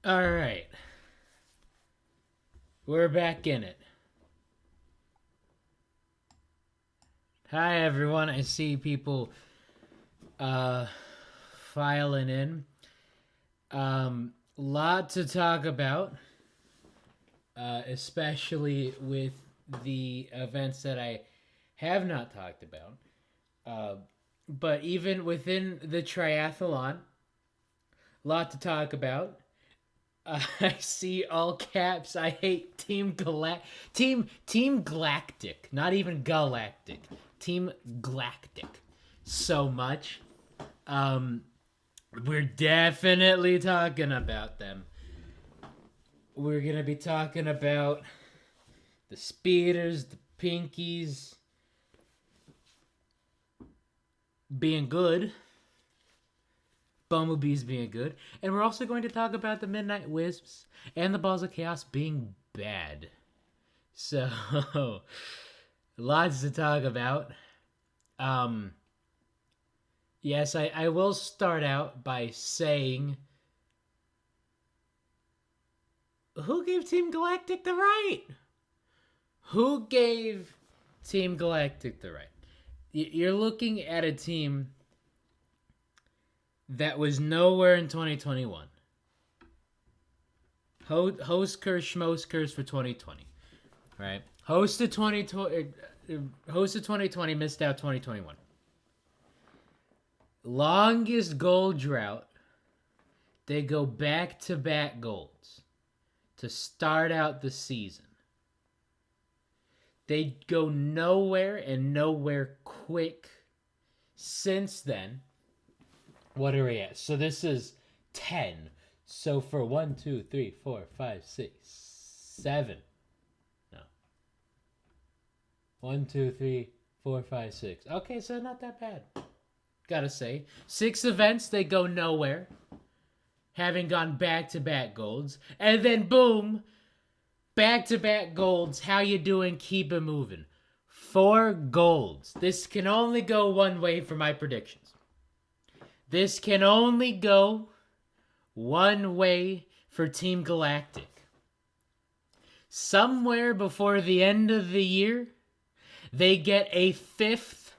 All right. We're back in it. Hi, everyone. I see people uh, filing in. Lot to talk about, especially with the events that I have not talked about. But even within the triathlon, lot to talk about. I see all caps. I hate Team Galactic, not even Galactic. Team Galactic, so much. Um, we're definitely talking about them. We're gonna be talking about the speeders, the pinkies being good, Bumblebees being good, and we're also going to talk about the Midnight Wisps and the Balls of Chaos being bad. So, lots to talk about. Yes, I will start out by saying, who gave Team Galactic the right? Who gave Team Galactic the right? You're looking at a team that was nowhere in 2021. Host curse, schmoes curse for 2020, right? Hosted 2020, missed out 2021. Longest gold drought. They go back-to-back golds to start out the season. They go nowhere and nowhere quick since then. What are we at? So this is 10. So for 1, 2, 3, 4, 5, 6, 7. No. 1, 2, 3, 4, 5, 6. Okay, so not that bad. Gotta say. 6 events, they go nowhere. Having gone back-to-back golds. And then boom, back-to-back golds. How you doing? Keep it moving. 4 golds. This can only go one way for my predictions. This can only go one way for Team Galactic. Somewhere before the end of the year, they get a 5th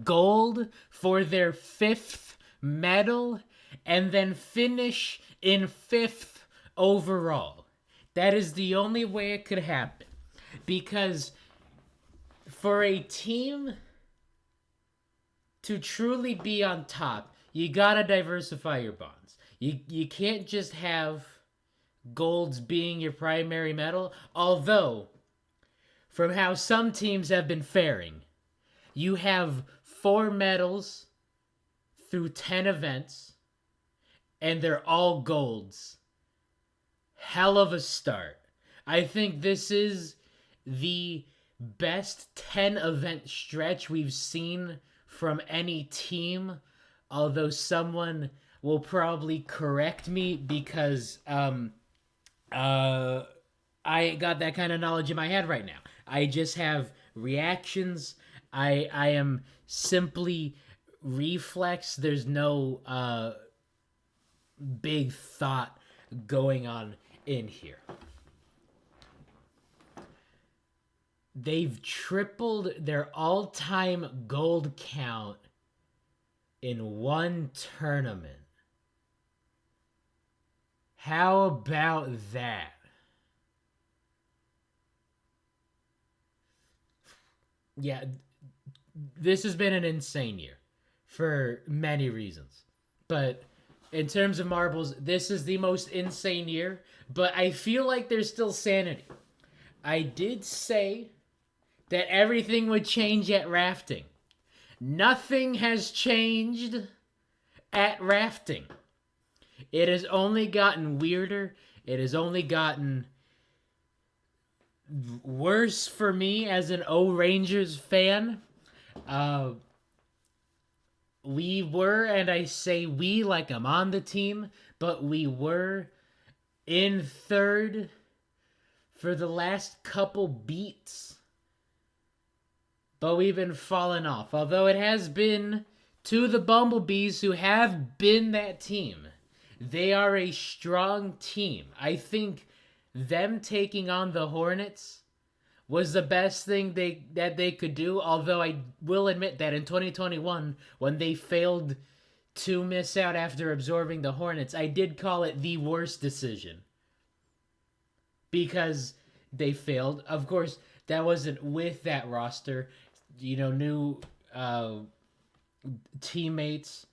gold for their 5th medal and then finish in 5th overall. That is the only way it could happen. Because for a team to truly be on top, you gotta diversify your bonds. You can't just have golds being your primary medal. Although, from how some teams have been faring, you have 4 medals through 10 events, and they're all golds. Hell of a start. I think this is the best 10 event stretch we've seen from any team, although someone will probably correct me because I ain't got that kind of knowledge in my head right now. I just have reactions. I am simply reflex. There's no big thought going on in here. They've tripled their all-time gold count in one tournament. How about that? Yeah, this has been an insane year for many reasons. But in terms of marbles, this is the most insane year, but I feel like there's still sanity. I did say that everything would change at rafting. Nothing has changed at rafting. It has only gotten weirder. It has only gotten worse for me as an O Rangers fan. We were, and I say we like I'm on the team, but we were in 3rd for the last couple beats. But we've been falling off. Although it has been to the Bumblebees, who have been that team They are a strong team. I think them taking on the Hornets was the best thing that they could do, although I will admit that in 2021, when they failed to miss out after absorbing the Hornets, I did call it the worst decision. Because they failed. Of course, that wasn't with that roster. New teammates,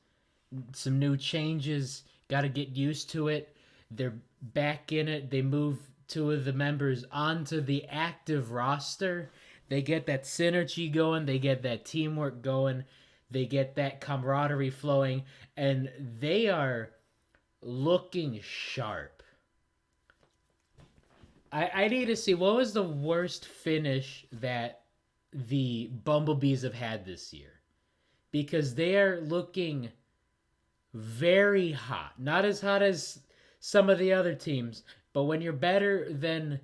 some new changes. Got to get used to it. They're back in it. They move two of the members onto the active roster. They get that synergy going. They get that teamwork going. They get that camaraderie flowing. And they are looking sharp. I need to see, what was the worst finish that the Bumblebees have had this year? Because they are looking very hot. Not as hot as some of the other teams, but when you're better than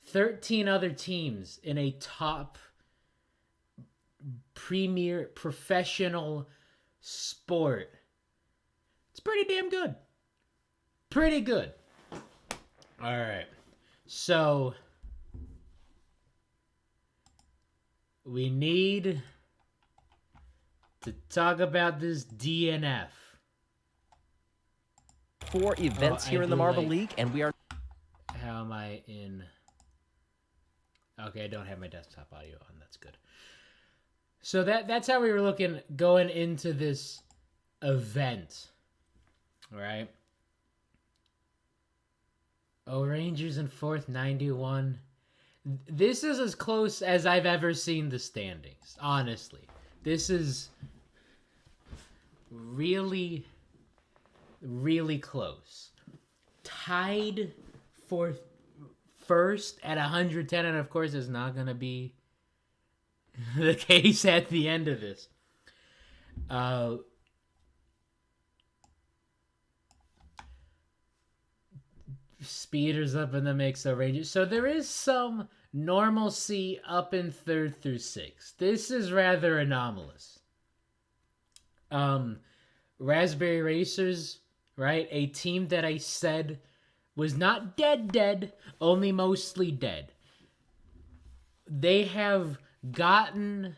13 other teams in a top premier professional sport, it's pretty damn good. Pretty good. All right. So we need to talk about this DNF. 4 events here in the Marble League, and we are... How am I in... Okay, I don't have my desktop audio on. That's good. So that's how we were looking going into this event. All right. Oh, Rangers in 4th, 91. This is as close as I've ever seen the standings, honestly. This is really, really close. Tied for first at 110, and of course it's not going to be the case at the end of this. Speeders up in the mix of Rangers. So there is some normalcy up in 3rd through 6th. This is rather anomalous. Raspberry Racers, right? A team that I said was not dead, only mostly dead. They have gotten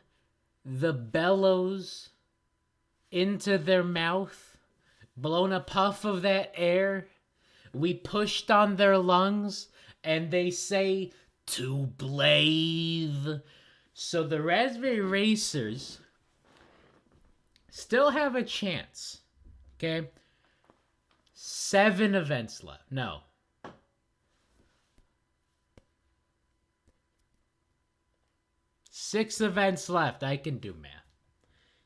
the bellows into their mouth, blown a puff of that air. We pushed on their lungs, and they say, to blave. So the Raspberry Racers still have a chance, okay? 7 events left. No. 6 events left. I can do math.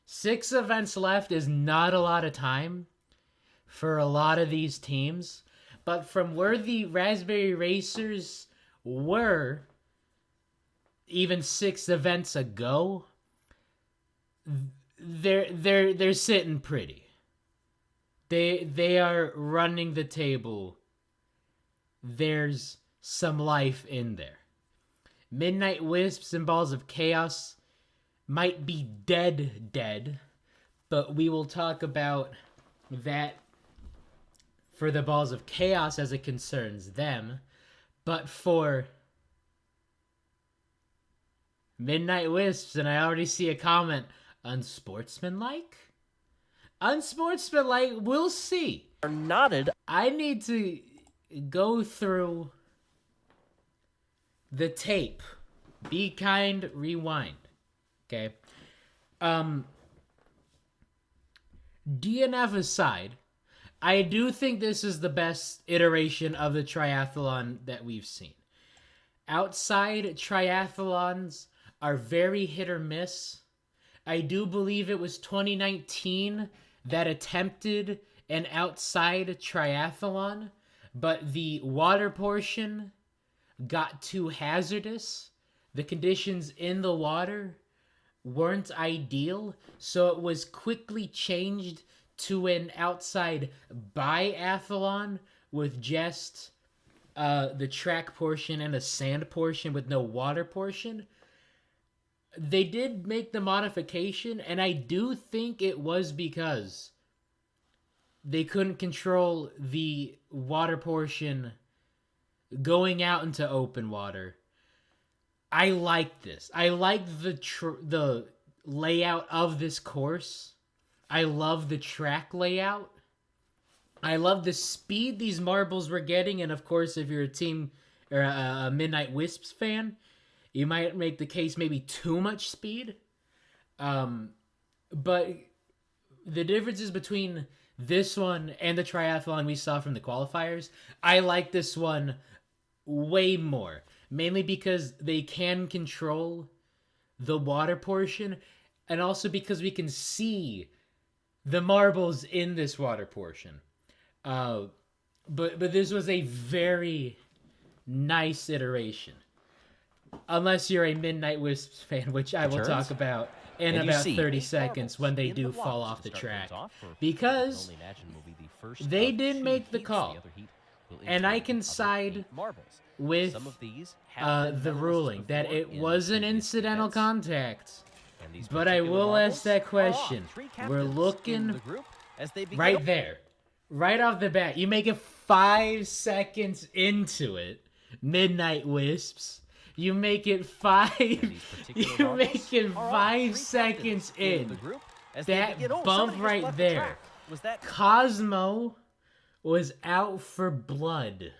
6 events left is not a lot of time for a lot of these teams. But from where the Raspberry Racers were even 6 events ago, they're sitting pretty. They are running the table. There's some life in there. Midnight Wisps and Balls of Chaos might be dead, but we will talk about that for the Balls of Chaos as it concerns them. But for Midnight Wisps, and I already see a comment, unsportsmanlike? Unsportsmanlike, we'll see. Nodded. I need to go through the tape. Be kind, rewind. Okay. DNF aside, I do think this is the best iteration of the triathlon that we've seen. Outside triathlons are very hit or miss. I do believe it was 2019 that attempted an outside triathlon, but the water portion got too hazardous. The conditions in the water weren't ideal, so it was quickly changed to an outside biathlon with just the track portion and a sand portion with no water portion. They did make the modification, and I do think it was because they couldn't control the water portion going out into open water. I like this. I like the layout of this course. I love the track layout. I love the speed these marbles were getting, and of course, if you're a team or a Midnight Wisps fan, you might make the case maybe too much speed. But the differences between this one and the triathlon we saw from the qualifiers, I like this one way more. Mainly because they can control the water portion, and also because we can see the marbles in this water portion. But this was a very nice iteration. Unless you're a Midnight Wisps fan, which I will talk about in about 30 seconds when they do fall off the track. Because they didn't make the call. And I can side with the ruling that it was an incidental contact. But I will ask that question. We're looking right there. Right off the bat. You make it 5 seconds into it. Midnight Wisps. You make it 5 seconds in. That bump right there. Cosmo was out for blood.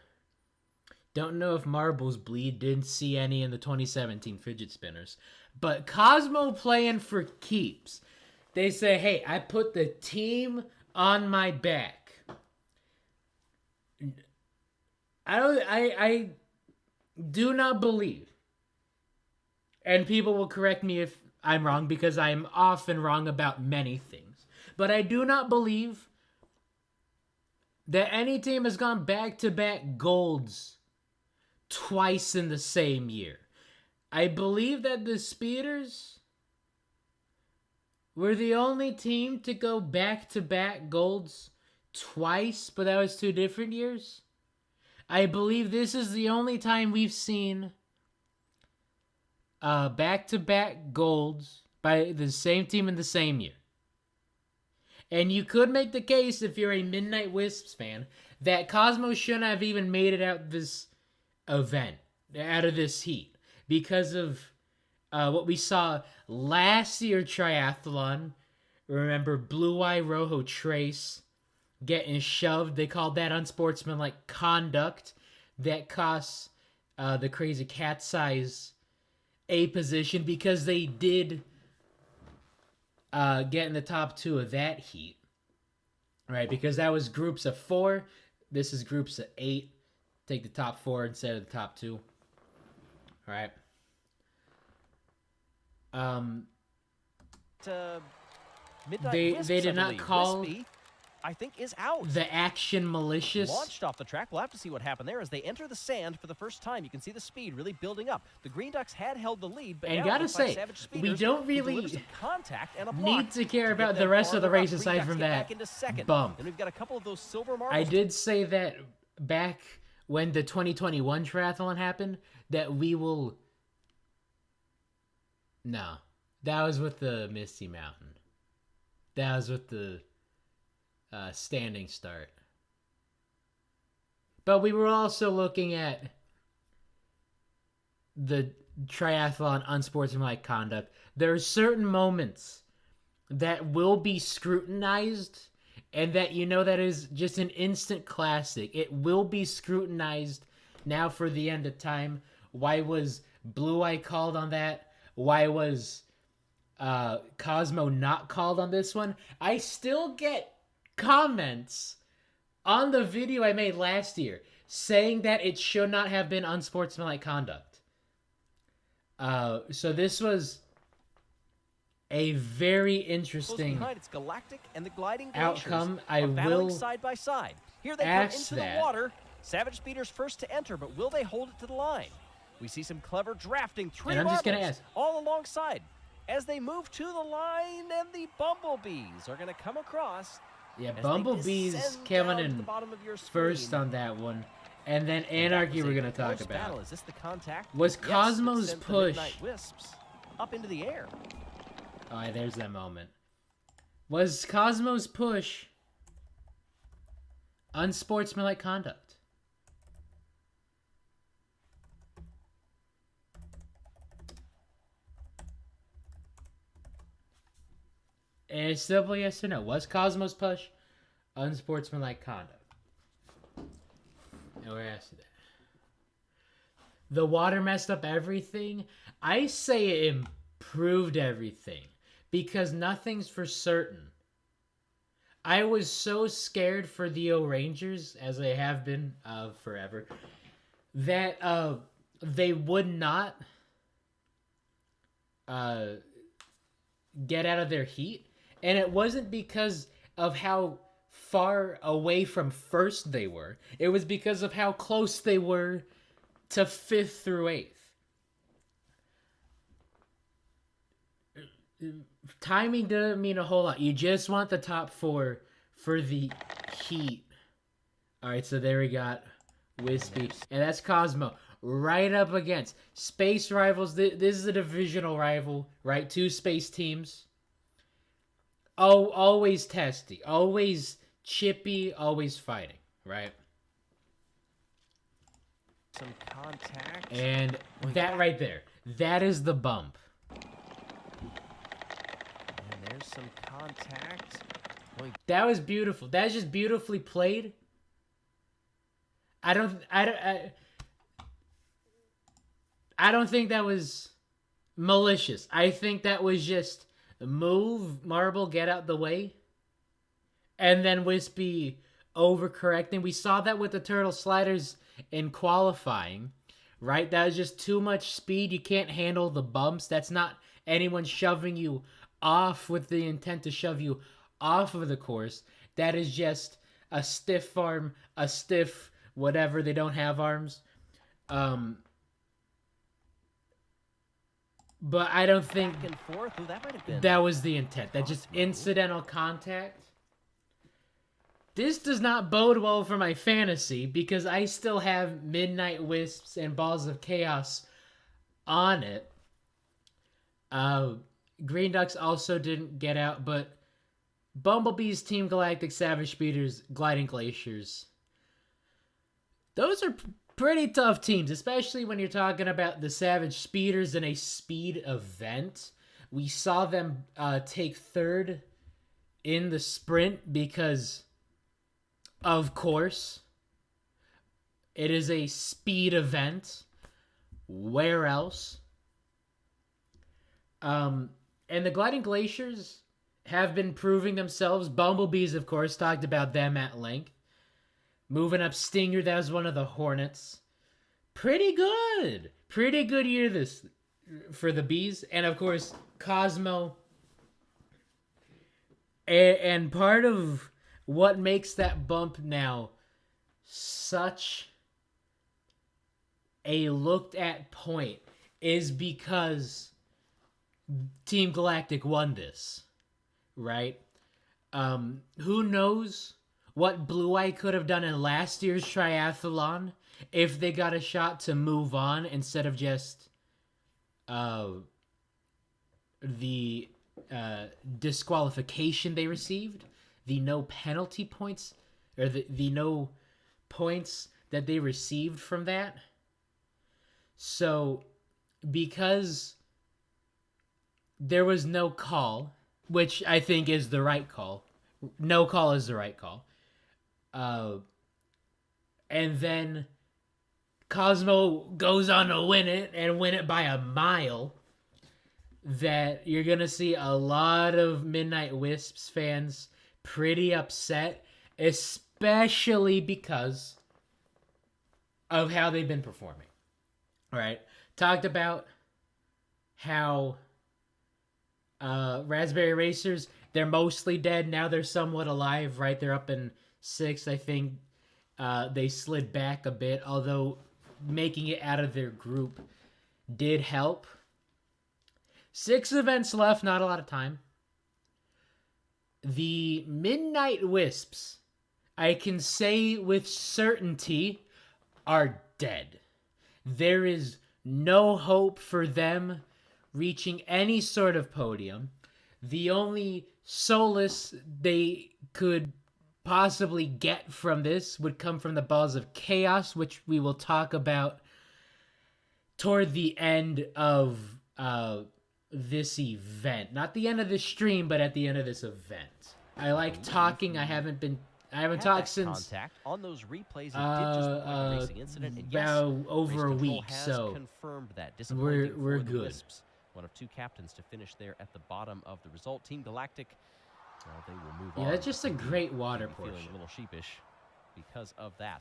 Don't know if marbles bleed. Didn't see any in the 2017 fidget spinners. But Cosmo playing for keeps. They say, hey, I put the team on my back. I do not believe, and people will correct me if I'm wrong because I'm often wrong about many things, but I do not believe that any team has gone back-to-back golds twice in the same year. I believe that the Speeders were the only team to go back-to-back golds twice, but that was 2 different years. I believe this is the only time we've seen back-to-back golds by the same team in the same year. And you could make the case, if you're a Midnight Wisps fan, that Cosmo shouldn't have even made it out this event, out of this heat, because of what we saw last year triathlon. Remember, Blue Eye Rojo Trace getting shoved. They called that unsportsmanlike conduct that costs the Crazy Cat's Eyes a position, because they did get in the top 2 of that heat, right? Because that was groups of 4. This is groups of 8. Take the top 4 instead of the top 2. All right. They did not call. I think is out. The action malicious. Launched off the track. We'll have to see what happened there as they enter the sand for the first time. You can see the speed really building up. The Green Ducks had held the lead, but and now gotta say, we don't really need to care about the rest of the race aside from that bump. And we've got a couple of those silver marbles. I did say that back when the 2021 triathlon happened that we will. No, that was with the Misty Mountain. That was with the standing start. But we were also looking at the triathlon unsportsmanlike conduct. There are certain moments that will be scrutinized, and that that is just an instant classic. It will be scrutinized now for the end of time. Why was Blue Eye called on that? Why was Cosmo not called on this one? I still get comments on the video I made last year saying that it should not have been unsportsmanlike conduct. So this was a very interesting it's Galactic and the gliding outcome. I will side by side. Here they come into the water. Savage Speeders first to enter, but will they hold it to the line? We see some clever drafting. 3 and I'm just gonna ask, all alongside as they move to the line, and the Bumblebees are going to come across. Yeah, Bumblebees coming in first on that one. And then Anarchy we're going to talk about. Is this the contact? Was Cosmo's push Wisps up into the air? Oh, there's that moment. Was Cosmo's push Unsportsmanlike conduct. And it's simple yes or no. Was Cosmo's push unsportsmanlike conduct? And we're asking that. The water messed up everything. I say it improved everything because nothing's for certain. I was so scared for the O-Rangers, as they have been forever, that they would not get out of their heat. And it wasn't because of how far away from first they were. It was because of how close they were to 5th through 8th. Timing doesn't mean a whole lot. You just want the top 4 for the heat. Alright, so there we got Wispy. And that's Cosmo. Right up against Space Rivals. This is a divisional rival, right? 2 space teams. Oh, always testy. Always chippy. Always fighting, right? Some contact. And that right there. That is the bump. And there's some contact. That was beautiful. That's just beautifully played. I don't think that was malicious. I think that was just move, Marble, get out the way. And then Wispy overcorrecting. We saw that with the turtle sliders in qualifying, right? That was just too much speed. You can't handle the bumps. That's not anyone shoving you off with the intent to shove you off of the course. That is just a stiff arm, a stiff whatever. They don't have arms. But I don't think back and forth. Ooh, that might have been that was the intent. That just incidental contact. This does not bode well for my fantasy because I still have Midnight Wisps and Balls of Chaos on it. Green Ducks also didn't get out, but Bumblebees, Team Galactic, Savage Speeders, Gliding Glaciers. Those are pretty tough teams, especially when you're talking about the Savage Speeders in a speed event. We saw them take 3rd in the sprint because, of course, it is a speed event. Where else? And the Gliding Glaciers have been proving themselves. Bumblebees, of course, talked about them at length. Moving up Stinger, that was one of the Hornets. Pretty good. Pretty good year this for the Bees. And, of course, Cosmo. And part of what makes that bump now such a looked at point is because Team Galactic won this, right? Who knows what Blue Eye could have done in last year's triathlon if they got a shot to move on instead of just the disqualification they received, the no penalty points, or the no points that they received from that. So, because there was no call, which I think is the right call. No call is the right call. And then Cosmo goes on to win it and win it by a mile. That you're going to see a lot of Midnight Wisps fans pretty upset, especially because of how they've been performing. All right. Talked about how Raspberry Racers, they're mostly dead. Now they're somewhat alive, right? They're up in 6th. I think they slid back a bit, although making it out of their group did help. 6 events left, not a lot of time. The Midnight Wisps, I can say with certainty, are dead. There is no hope for them reaching any sort of podium. The only solace they could possibly get from this would come from the balls of chaos, which we will talk about toward the end of this event. Not the end of the stream, but at the end of this event. I like talking. I haven't talked since contact on those replays. It did just look like a racing incident, and yes, over a week, has so confirmed that. we're for the good. Wisps. One of two captains to finish there at the bottom of the result. Team Galactic, well, they will move on. Yeah, that's just a great water portion. Feeling a little sheepish because of that.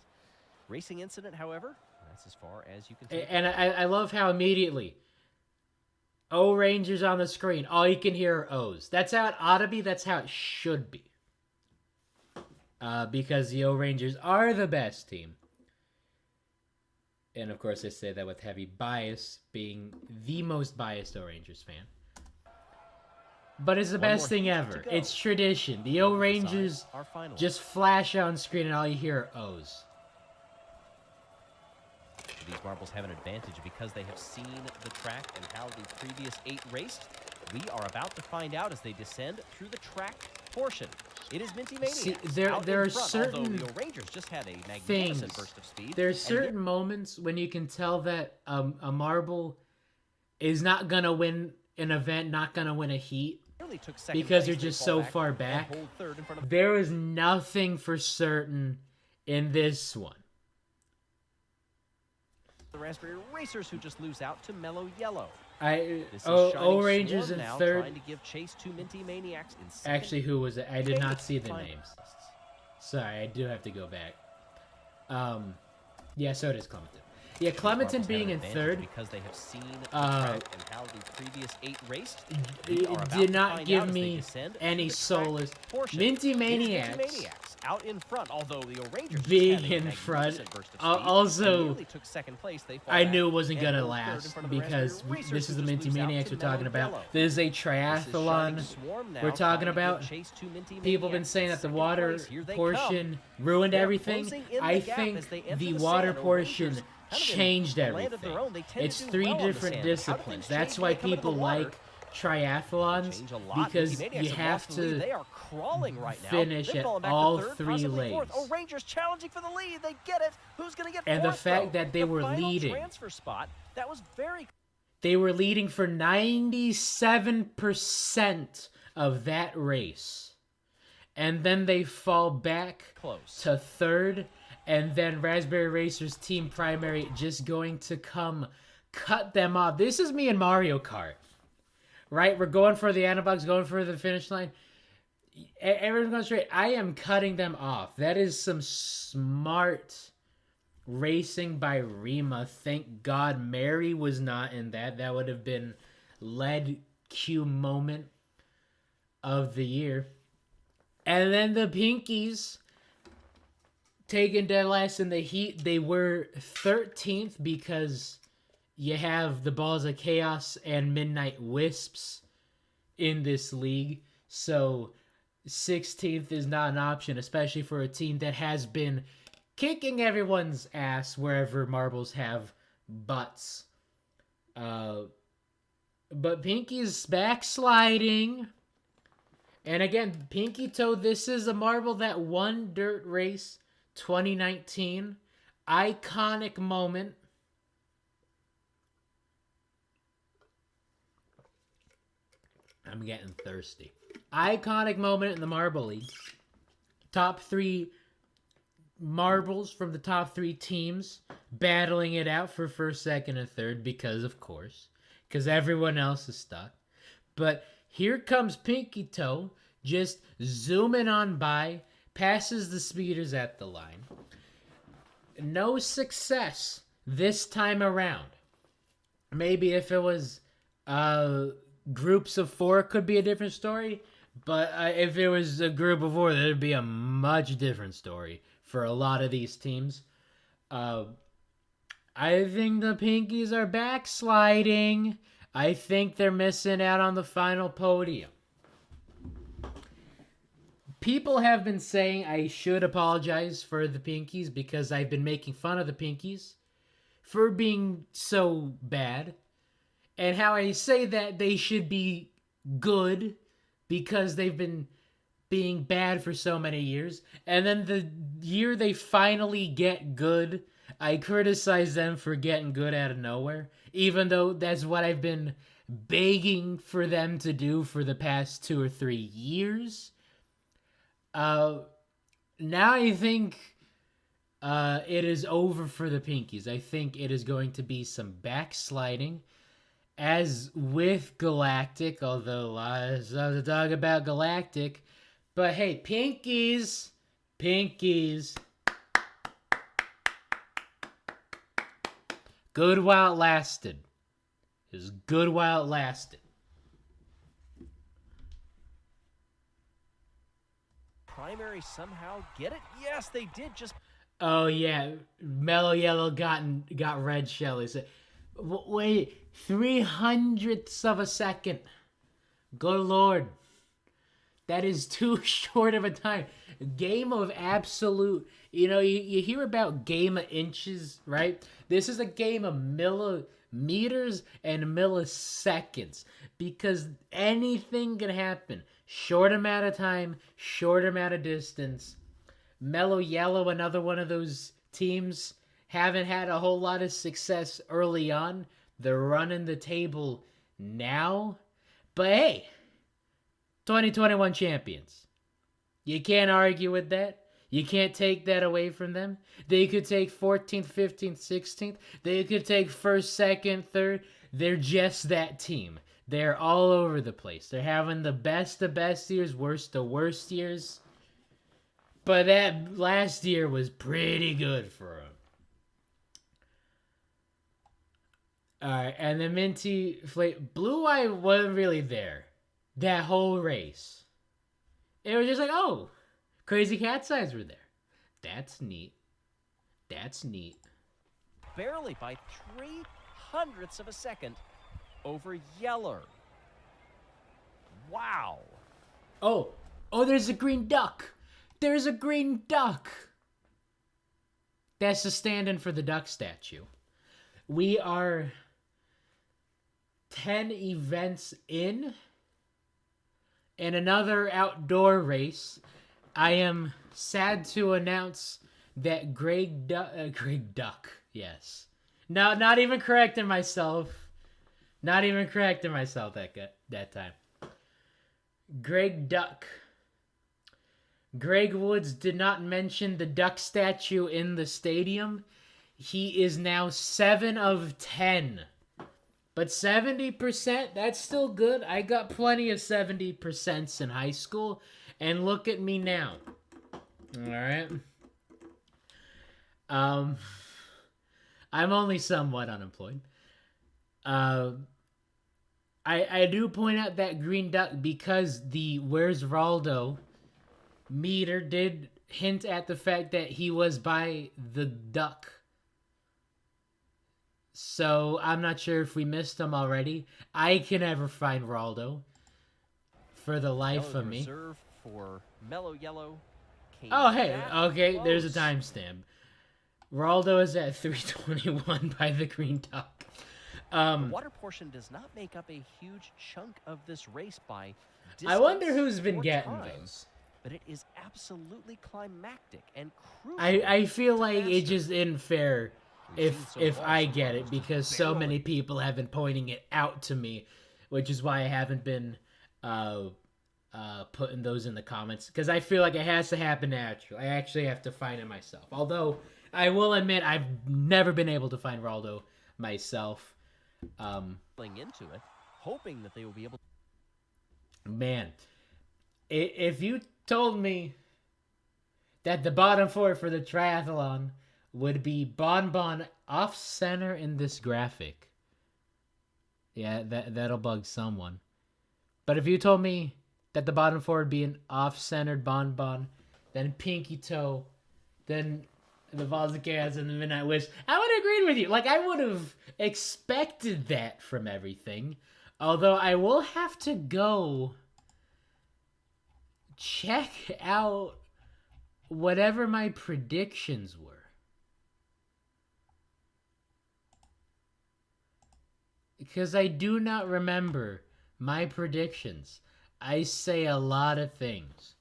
Racing incident, however, that's as far as you can take. And I love how immediately O Rangers on the screen. All you can hear are O's. That's how it ought to be. That's how it should be. Because the O Rangers are the best team. And of course, I say that with heavy bias, being the most biased O Rangers fan. But it's the best thing ever. It's tradition. The O Rangers just flash on screen and all you hear are O's. These marbles have an advantage because they have seen the track and how the previous 8 raced. We are about to find out as they descend through the track portion. It is Minty Maniacs. See, there are certain the Rangers just had a magnificent burst of speed. There's certain moments when you can tell that a marble is not gonna win an event, not gonna win a heat, because they're just so far back. There is nothing for certain in this one. The Raspberry Racers, who just lose out to Mellow Yellow. O Rangers in third. Trying to give chase to Minty Maniacs in second. Actually, who was it? I did not see the names. Sorry, I do have to go back. Yeah, so does Clementon. Yeah, Clementon being in third, because they have seen the track and how the previous 8 raced. It did not give me any solace. Minty Maniacs out in front, although the Rangers being in front. Also, took second place. I knew it wasn't gonna last because this is the Minty Maniacs we're talking about. This is a triathlon we're talking about. People have been saying that the water portion ruined everything. I think the water portion changed everything. It's 3 different disciplines. That's why people like triathlons, because you have to finish at all 3 lanes. Oh, Rangers challenging for the lead. They get it. Who's going to get and the fact that they were leading. Transfer spot, that was very... They were leading for 97% of that race. And then they fall back to third. And then Raspberry Racers Team Primary just going to come cut them off. This is me in Mario Kart. Right? We're going for the Anabox, going for the finish line. Everyone's going straight. I am cutting them off. That is some smart racing by Rima. Thank God Mary was not in that. That would have been lead Q moment of the year. And then the Pinkies taking dead last in the heat. They were 13th because you have the Balls of Chaos and Midnight Wisps in this league. So 16th is not an option, especially for a team that has been kicking everyone's ass wherever marbles have butts. But Pinky's backsliding. And again, Pinky Toe, this is a marble that won Dirt Race 2019. Iconic moment. I'm getting thirsty. Iconic moment in the Marble League. Top 3 marbles from the top 3 teams battling it out for first, second, and third because, of course, because everyone else is stuck. But here comes Pinky Toe, just zooming on by, passes the speeders at the line. No success this time around. Maybe if it was groups of 4, could be a different story. But if it was a group of 4, there'd be a much different story for a lot of these teams. I think the Pinkies are backsliding. I think they're missing out on the final podium. People have been saying I should apologize for the Pinkies because I've been making fun of the Pinkies for being so bad. And how I say that they should be good because being bad for so many years. And then the year they finally get good, I criticize them for getting good out of nowhere, even though that's what I've been begging for them to do for the past 2 or 3 years. Now I think it is over for the Pinkies. I think it is going to be some backsliding. As with Galactic, although a lot of stuff to talk about Galactic. But hey, Pinkies. Good while it lasted. It was good while it lasted. Primary somehow get it? Yes, they did. Just Oh yeah, Mellow Yellow got red Shelly. So, wait, 300ths of a second. Good Lord. That is too short of a time. Game of absolute. You hear about game of inches, right? This is a game of millimeters and milliseconds. Because anything can happen. Short amount of time, short amount of distance. Mellow Yellow, another one of those teams, haven't had a whole lot of success early on. They're running the table now. But hey, 2021 champions. You can't argue with that. You can't take that away from them. They could take 14th, 15th, 16th. They could take first, second, third. They're just that team. They're all over the place. They're having the best of best years, worst of worst years. But that last year was pretty good for them. Alright, and the Minty Blue Eye wasn't really there. That whole race. It was just like, oh, Crazy Cat's Eyes were there. That's neat. barely by 0.03 of a second over Yeller. Wow. Oh, there's a green duck. There's a green duck. That's the stand-in for the duck statue. We are 10 events in another outdoor race. I am sad to announce that Greg Duck, yes. No, not even correcting myself. That time. Greg Duck. Greg Woods did not mention the duck statue in the stadium. He is now 7 of 10. But 70%, that's still good. I got plenty of 70% in high school. And look at me now. Alright. I'm only somewhat unemployed. I do point out that green duck because the Where's Raldo meter did hint at the fact that he was by the duck. So I'm not sure if we missed him already. I can never find Raldo for the life of me. Reserve for Mellow Yellow. Oh, hey, okay, there's a timestamp. Raldo is at 3:21 by the green duck. The water portion does not make up a huge chunk of this race by distance. I wonder who's been or getting time, those. But it is absolutely climactic and crucial. I feel like to it just mastery. isn't fair We've if seen so I far get some it runners because just so barely- many people have been pointing it out to me, which is why I haven't been putting those in the comments because I feel like it has to happen naturally. I actually have to find it myself. Although I will admit I've never been able to find Raldo myself. Into it, hoping that they will be able. Man, if you told me that the bottom four for the triathlon would be Bonbon off center in this graphic, yeah, that'll bug someone. But if you told me that the bottom four would be an off-centered Bonbon, then Pinky Toe, then the Balls of Chaos and the Midnight Wish, I would have agreed with you. Like, I would have expected that from everything. Although I will have to go check out whatever my predictions were. Because I do not remember my predictions. I say a lot of things.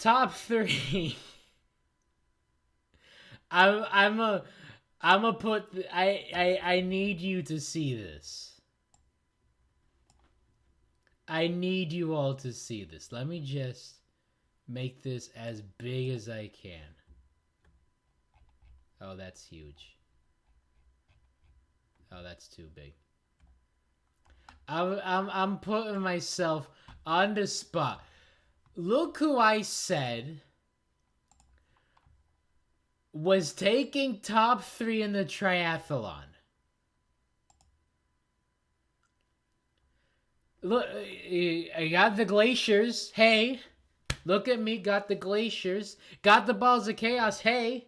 top 3. I'm a put. I need you to see this. I need you all to see this. Let me just make this as big as I can. Oh, that's huge. Oh, that's too big. I'm putting myself on the spot. Look who I said was taking top 3 in the triathlon. Look, I got the glaciers. Hey, look at me. Got the glaciers. Got the balls of chaos. Hey,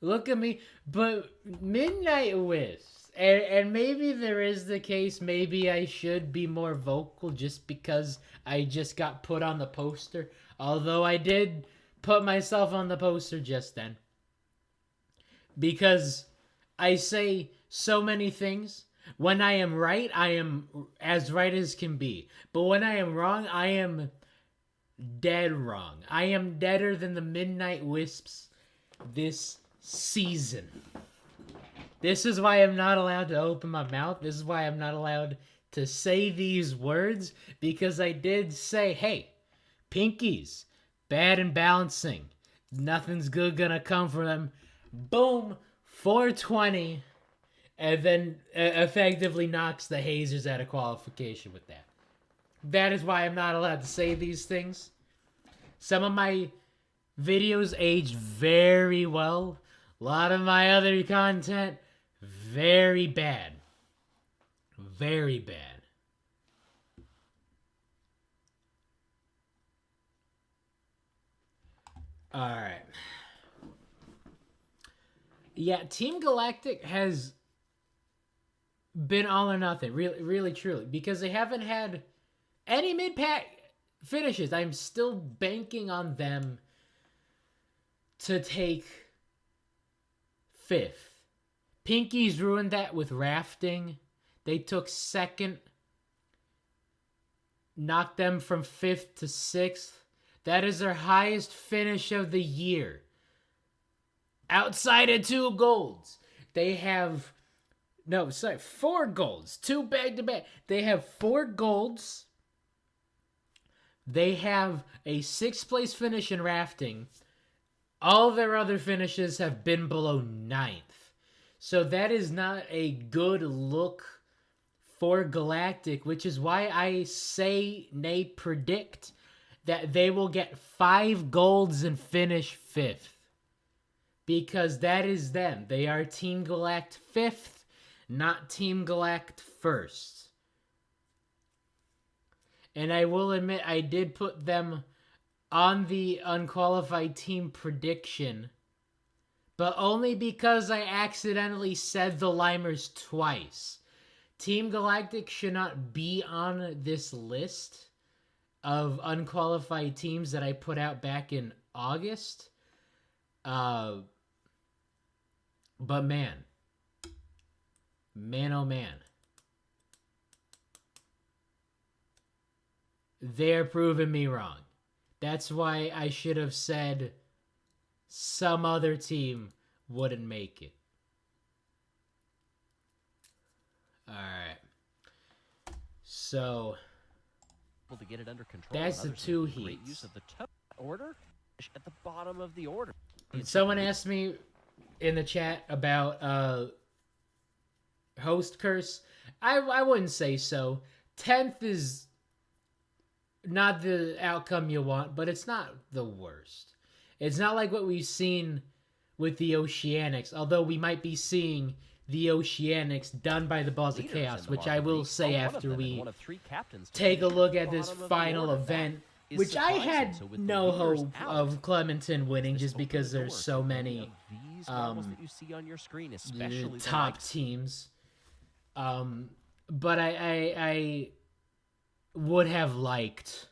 look at me. But midnight wisps. And maybe there is the case, maybe I should be more vocal just because I just got put on the poster. Although I did put myself on the poster just then. Because I say so many things. When I am right, I am as right as can be. But when I am wrong, I am dead wrong. I am deader than the Midnight Wisps this season. This is why I'm not allowed to open my mouth. This is why I'm not allowed to say these words. Because I did say, hey, Pinkies, bad and balancing. Nothing's good gonna come from them. Boom, 420. And then effectively knocks the Hazers out of qualification with that. That is why I'm not allowed to say these things. Some of my videos aged very well. A lot of my other content, very bad. Very bad. Alright. Yeah, Team Galactic has been all or nothing, really, truly, because they haven't had any mid-pack finishes. I'm still banking on them to take 5th. Pinkies ruined that with rafting. They took 2nd, knocked them from 5th to 6th. That is their highest finish of the year. Outside of 2 golds. They have... No, sorry, 4 golds. 2 back-to-back. They have 4 golds. They have a 6th place finish in rafting. All their other finishes have been below 9th. So that is not a good look for Galactic, which is why I say, nay, predict that they will get 5 golds and finish 5th. Because that is them. They are Team Galact 5th, not Team Galact 1st. And I will admit, I did put them on the unqualified team prediction, but only because I accidentally said the Limers twice. Team Galactic should not be on this list of unqualified teams that I put out back in August. But man, oh man, they're proving me wrong. That's why I should have said some other team wouldn't make it. Alright. So To get it under control. That's the 2 heats. Great use of the top order at the bottom of the order. Someone asked me in the chat about host curse. I wouldn't say so. 10th is not the outcome you want, but it's not the worst. It's not like what we've seen with the Oceanics, although we might be seeing the Oceanics done by the Balls of Chaos, which I will say after we take a look at this final event, which I had no hope of Clementon winning just because there's so many top teams. But I would have liked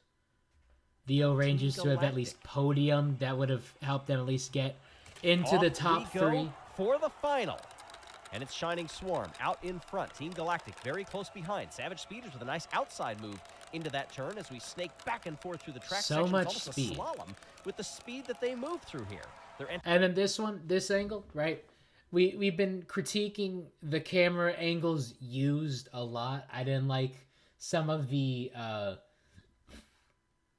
the O-Rangers to have at least podium. That would have helped them at least get into the top 3. For the final. And it's Shining Swarm out in front. Team Galactic very close behind. Savage Speeders with a nice outside move into that turn as we snake back and forth through the track So section. much It's almost speed. a slalom with the speed that they move through here. And then this angle, right? We've been critiquing the camera angles used a lot. I didn't like some of the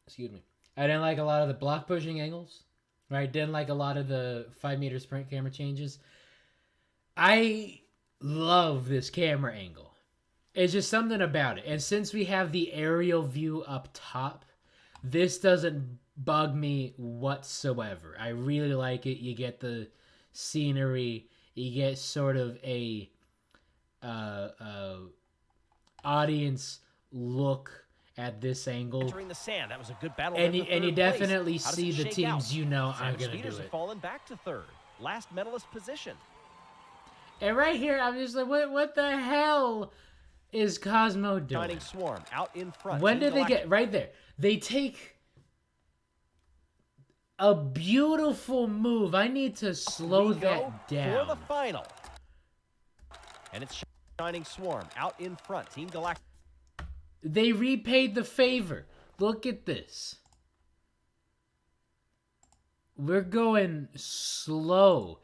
excuse me. I didn't like a lot of the block pushing angles. Right? Didn't like a lot of the 5-meter sprint camera changes. I love this camera angle. It's just something about it. And since we have the aerial view up top, this doesn't bug me whatsoever. I really like it. You get the scenery. You get sort of a audience look at this angle. Entering the sand, that was a good battle. And you definitely place. see the teams you know are Savage going to Speeders do have it. fallen back to third. Last medalist position. And right here, I'm just like, what the hell is Cosmo doing? Shining Swarm out in front. When did they Galactic. get right there? They take a beautiful move. I need to slow We go that down. for the final. And it's Shining Swarm out in front. Team Galactic. They repaid the favor. Look at this. We're going slow-mo.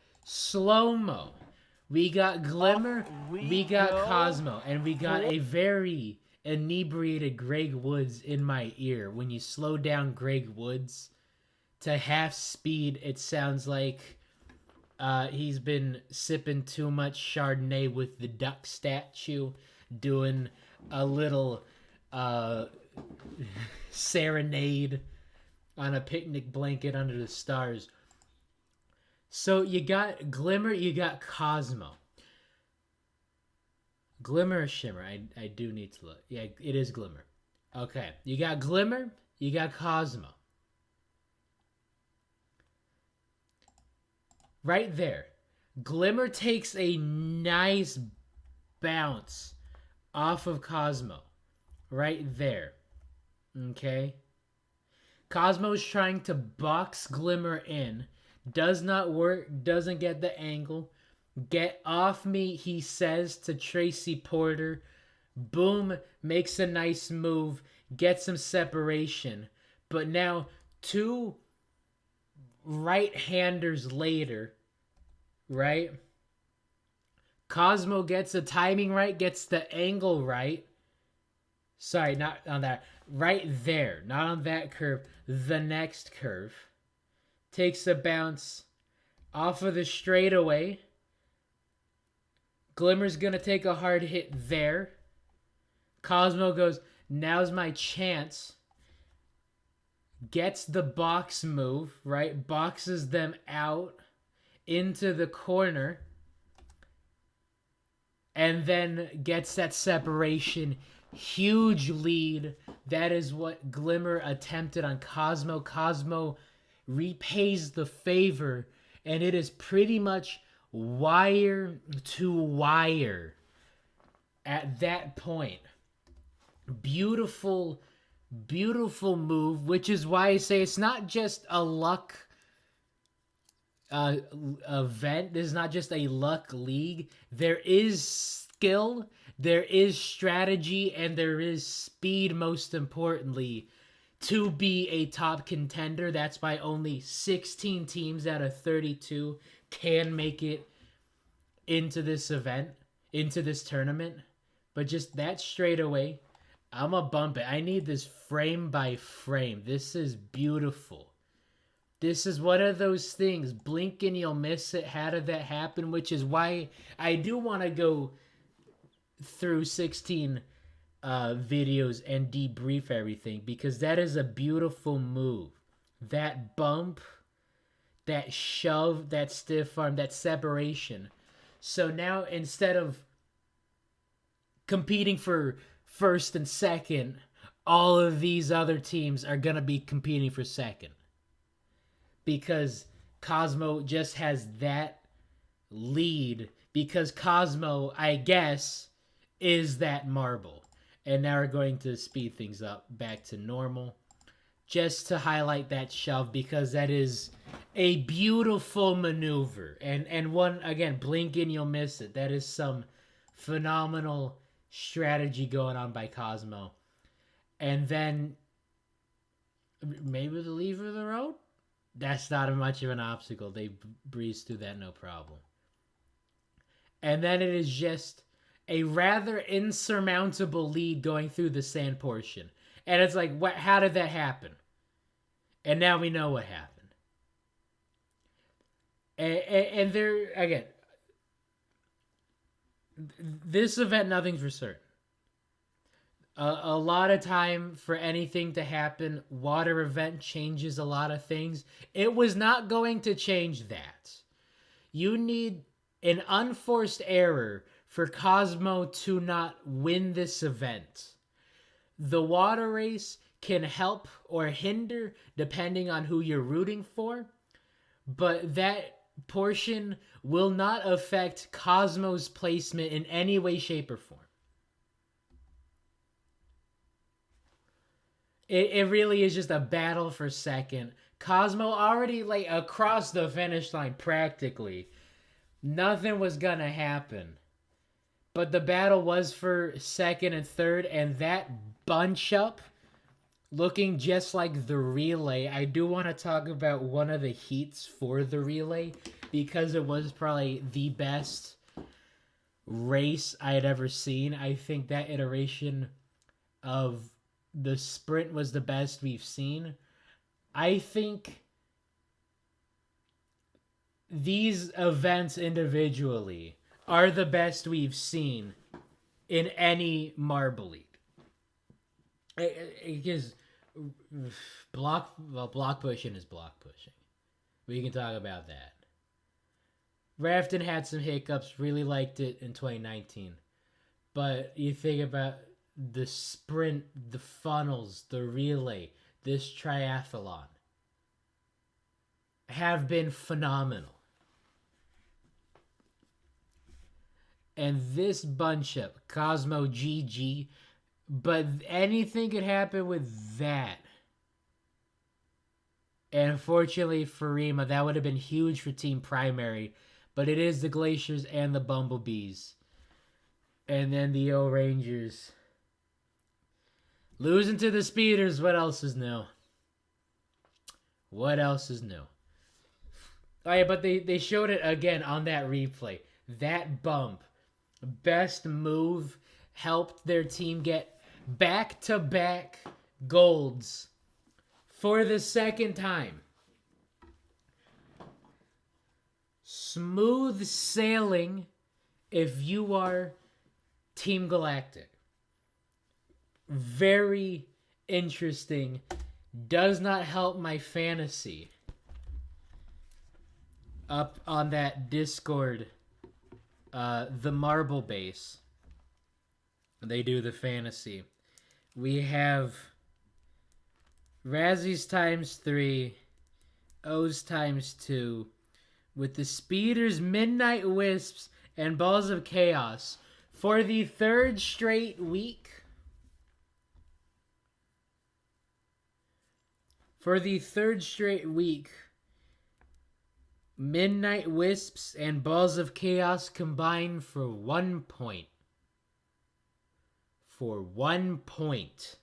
We got Glimmer, we got Cosmo, and we got a very inebriated Greg Woods in my ear. When you slow down Greg Woods to half speed, it sounds like he's been sipping too much Chardonnay with the duck statue, doing a little serenade on a picnic blanket under the stars. So you got Glimmer, you got Cosmo. Glimmer or Shimmer? I do need to look. Yeah, it is Glimmer. Okay, you got Glimmer, you got Cosmo. Right there. Glimmer takes a nice bounce off of Cosmo. Right there. Okay? Cosmo's trying to box Glimmer in. Does not work. Doesn't get the angle. Get off me, he says to Tracy Porter. Boom. Makes a nice move. Gets some separation. But now, two right-handers later, right? Cosmo gets the timing right. Gets the angle right. Sorry, not on that. Right there. Not on that curve. The next curve. Takes a bounce off of the straightaway. Glimmer's going to take a hard hit there. Cosmo goes, now's my chance. Gets the box move, right? Boxes them out into the corner. And then gets that separation. Huge lead. That is what Glimmer attempted on Cosmo. Cosmo repays the favor, and it is pretty much wire to wire at that point. Beautiful, beautiful move, which is why I say it's not just a luck event. This is not just a luck league. There is skill, there is strategy, and there is speed, most importantly, to be a top contender. That's why only 16 teams out of 32 can make it into this event, into this tournament. But just that straight away, I'm gonna bump it. I need this frame by frame. This is beautiful. This is one of those things. Blink and you'll miss it. How did that happen? Which is why I do want to go through 16 videos and debrief everything, because that is a beautiful move. That bump, that shove, that stiff arm, that separation. So now instead of competing for first and second, all of these other teams are going to be competing for second. Because Cosmo just has that lead. Because Cosmo, I guess, is that marble. And now we're going to speed things up back to normal. Just to highlight that shove, because that is a beautiful maneuver. And one, again, blink and you'll miss it. That is some phenomenal strategy going on by Cosmo. And then maybe the lever of the road? That's not much of an obstacle. They breeze through that no problem. And then it is just a rather insurmountable lead going through the sand portion. And it's like, what? How did that happen? And now we know what happened. And there, again, this event, nothing's for certain. A lot of time for anything to happen, water event changes a lot of things. It was not going to change that. You need an unforced error for Cosmo to not win this event. The water race can help or hinder depending on who you're rooting for, but that portion will not affect Cosmo's placement in any way, shape, or form. It really is just a battle for second. Cosmo already like across the finish line practically. Nothing was gonna happen. But the battle was for second and third, and that bunch up looking just like the relay. I do want to talk about one of the heats for the relay because it was probably the best race I had ever seen. I think that iteration of the sprint was the best we've seen. I think these events individually are the best we've seen in any marble league. Because block pushing is block pushing. We can talk about that. Rafton had some hiccups, really liked it in 2019. But you think about the sprint, the funnels, the relay, this triathlon have been phenomenal. And this bunch up, Cosmo GG, but anything could happen with that. And unfortunately for Rima, that would have been huge for Team Primary, but it is the Glaciers and the Bumblebees. And then the O Rangers. Losing to the Speeders, what else is new? What else is new? Oh yeah, but they showed it again on that replay. That bump. Best move helped their team get back-to-back golds for the second time. Smooth sailing if you are Team Galactic. Very interesting. Does not help my fantasy. Up on that Discord, the marble base. They do the fantasy. We have Razzies times 3, O's times 2, with the Speeders, Midnight Wisps, and Balls of Chaos for the third straight week. For the third straight week, Midnight Wisps and Balls of Chaos combine for 1 point. For 1 point.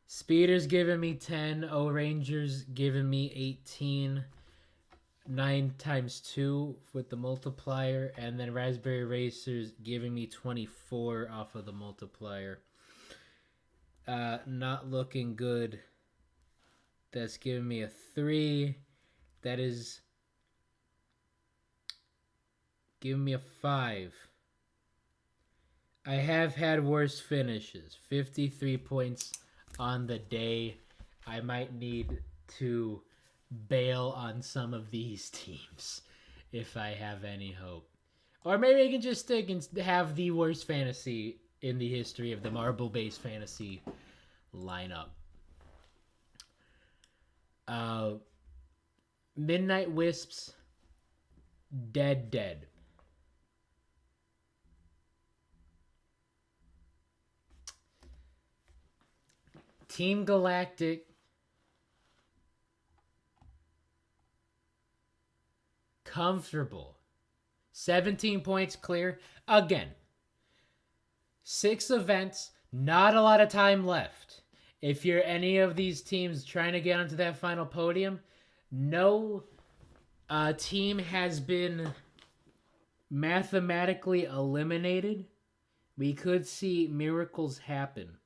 Speeders giving me 10. O Rangers giving me 18. 9 times 2 with the multiplier. And then Raspberry Racers giving me 24 off of the multiplier. Not looking good. That's giving me a 3. That is giving me a 5. I have had worse finishes. 53 points on the day. I might need to bail on some of these teams if I have any hope. Or maybe I can just stick and have the worst fantasy in the history of the marble-based fantasy lineup. Midnight Wisps, dead. Team Galactic, comfortable. 17 points clear. Again, 6 events, Not a lot of time left. If you're any of these teams trying to get onto that final podium, no team has been mathematically eliminated. We could see miracles happen.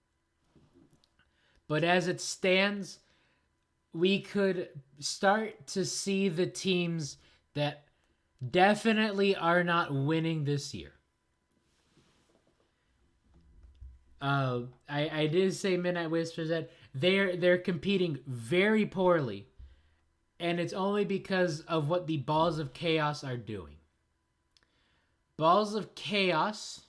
But as it stands, we could start to see the teams that definitely are not winning this year. I did say Midnight Whispers that they're competing very poorly, and it's only because of what the Balls of Chaos are doing. Balls of Chaos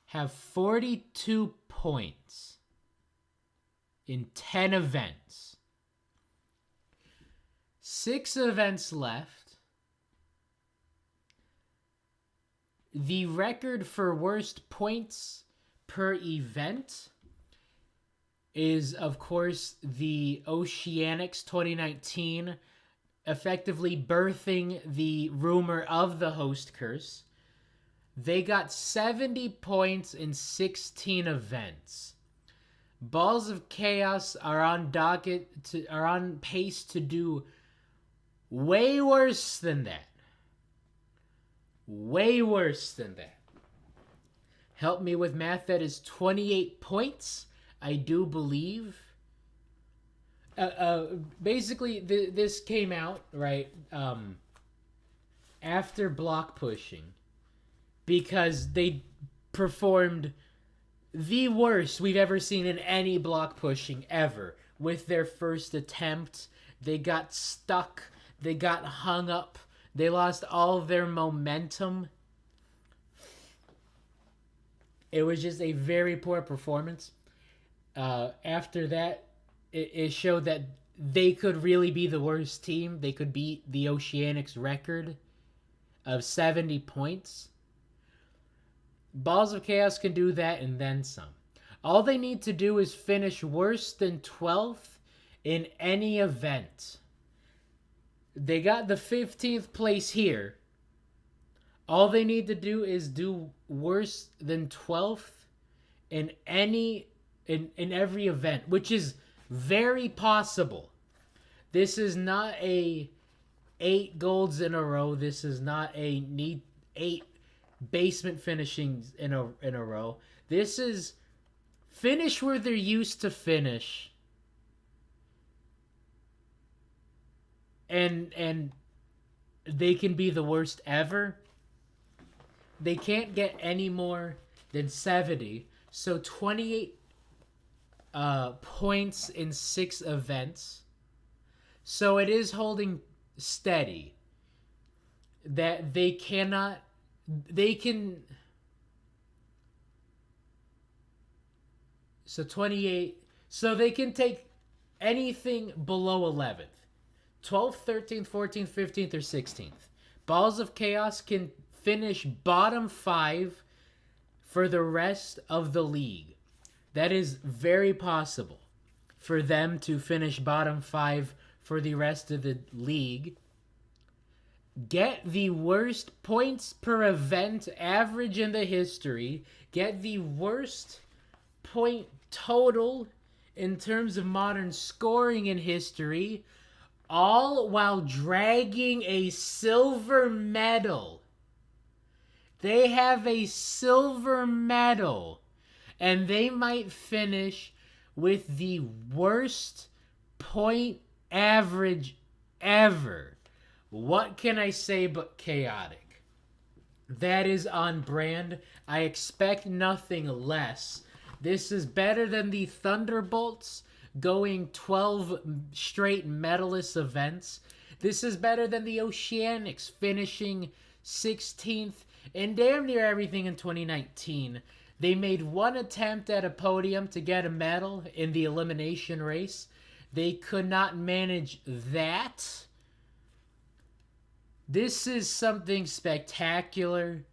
have 42 points in 10 events. 6 events left. The record for worst points per event is, of course, the Oceanics 2019, effectively birthing the rumor of the host curse. They got 70 points in 16 events. Balls of Chaos are on pace to do way worse than that. Way worse than that. Help me with math. That is 28 points, I do believe. Basically, this came out, right, after block pushing. Because they performed the worst we've ever seen in any block pushing ever. With their first attempt, they got stuck. They got hung up. They lost all of their momentum. It was just a very poor performance. After that, it showed that they could really be the worst team. They could beat the Oceanics record of 70 points. Balls of Chaos can do that and then some. All they need to do is finish worse than 12th in any event. They got the 15th place here. All they need to do is do worse than 12th in every event, which is very possible. This is not a 8 golds in a row. This is not a need 8 basement finishings in a row. This is finish where they're used to finish. And they can be the worst ever. They can't get any more than 70. So 28 points in 6 events. So it is holding steady. That they can so 28, so they can take anything below 11th. 12th, 13th, 14th, 15th, or 16th. Balls of Chaos can finish bottom 5 for the rest of the league. That is very possible for them to finish bottom 5 for the rest of the league. Get the worst points per event average in the history. Get the worst point total in terms of modern scoring in history. All while dragging a silver medal. They have a silver medal. And they might finish with the worst point average ever. What can I say but chaotic? That is on brand. I expect nothing less. This is better than the Thunderbolts going 12 straight medalist events. This is better than the Oceanics finishing 16th in damn near everything in 2019. They made one attempt at a podium to get a medal in the elimination race. They could not manage that. This is something spectacular.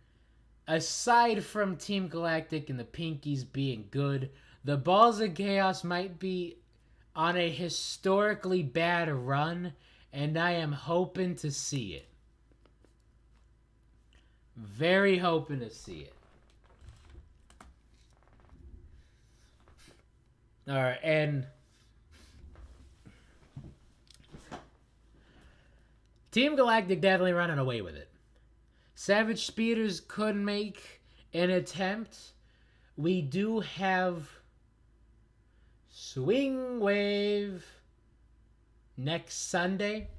Aside from Team Galactic and the Pinkies being good, the Balls of Chaos might be on a historically bad run, and I am hoping to see it. Very hoping to see it. All right, and Team Galactic definitely running away with it. Savage Speeders couldn't make an attempt. We do have Swing Wave next Sunday,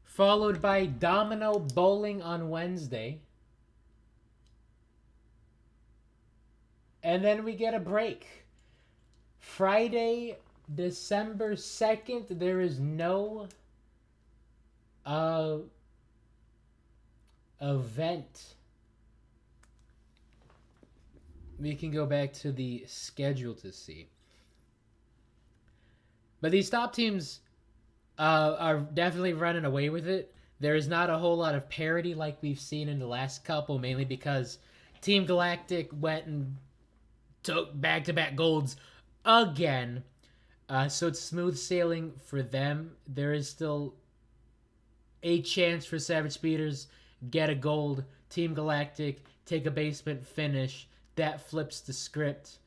followed by Domino Bowling on Wednesday. And then we get a break. Friday, December 2nd, there is no event. We can go back to the schedule to see. But these top teams are definitely running away with it. There is not a whole lot of parity like we've seen in the last couple, mainly because Team Galactic went and took back-to-back golds again. So it's smooth sailing for them. There is still a chance for Savage Speeders get a gold. Team Galactic take a basement finish. That flips the script.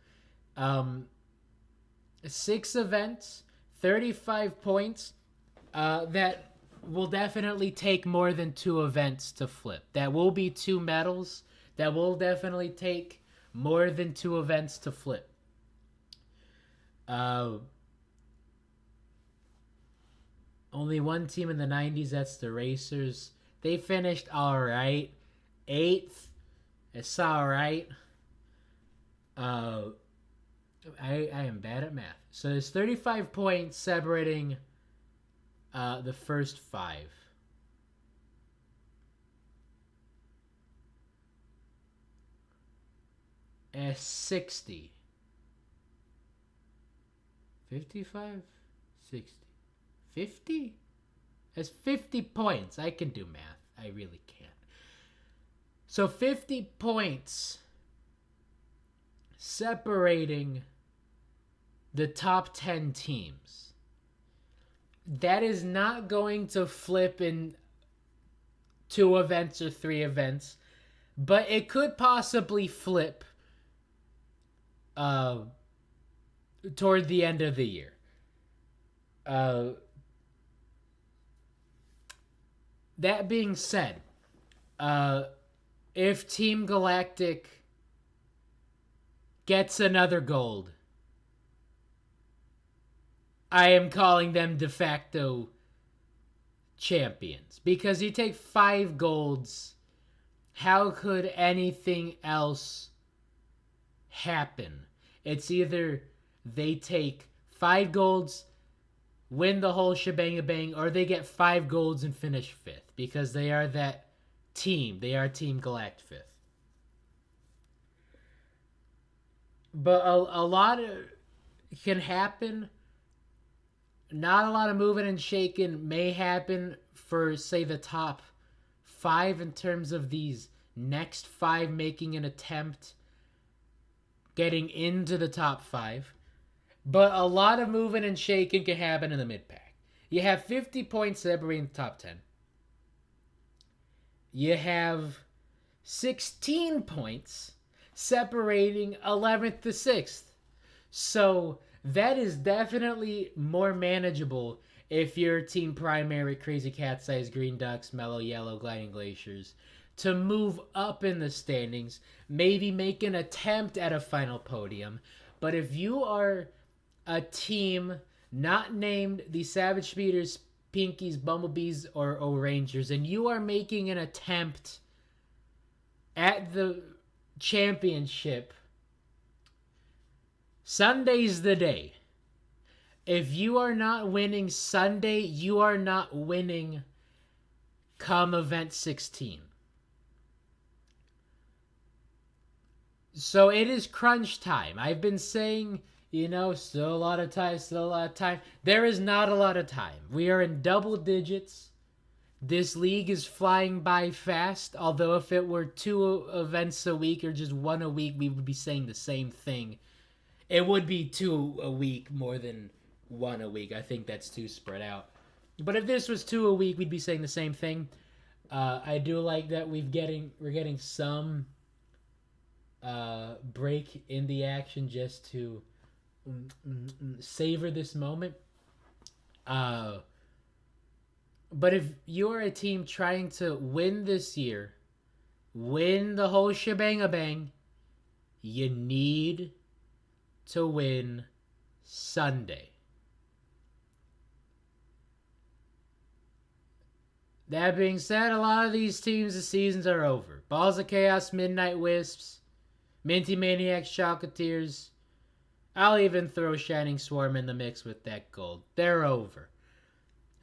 6 events, 35 points. That will definitely take more than 2 events to flip. That will be 2 medals. That will definitely take more than 2 events to flip. Only one team in the 90s, that's the Racers. They finished alright. 8th. It's alright. I am bad at math. So there's 35 points separating the first 5. As 60. 55? 60. 50? That's 50 points. I can do math. I really can't. So 50 points separating the top 10 teams. That is not going to flip in 2 events or 3 events, but it could possibly flip toward the end of the year. That being said, if Team Galactic gets another gold, I am calling them de facto champions. Because you take 5 golds, how could anything else happen? It's either they take 5 golds, win the whole shebang-a-bang, or they get 5 golds and finish 5th. Because they are that team. They are Team Galactic 5th. But a lot can happen. Not a lot of moving and shaking may happen for, say, the top 5 in terms of these next 5 making an attempt getting into the top 5. But a lot of moving and shaking can happen in the mid-pack. You have 50 points separating the top 10. You have 16 points separating 11th to 6th. So that is definitely more manageable if you're Team Primary, Crazy Cat's Eyes, Green Ducks, Mellow Yellow, Gliding Glaciers, to move up in the standings, maybe make an attempt at a final podium. But if you are a team not named the Savage Speeders, Pinkies, Bumblebees, or Rangers, and you are making an attempt at the championship, Sunday's the day. If you are not winning Sunday, you are not winning come event 16. So it is crunch time. I've been saying, still a lot of time, There is not a lot of time. We are in double digits. This league is flying by fast, although if it were 2 events a week or just 1 a week, we would be saying the same thing. It would be 2 a week more than 1 a week. I think that's too spread out. But if this was 2 a week, we'd be saying the same thing. I do like that we're getting some break in the action just to savor this moment. But if you're a team trying to win this year, win the whole shebang-a-bang, you need to win Sunday. That being said, a lot of these teams, the seasons are over. Balls of Chaos, Midnight Wisps, Minty Maniacs, Chocolatiers. I'll even throw Shining Swarm in the mix with that gold. They're over.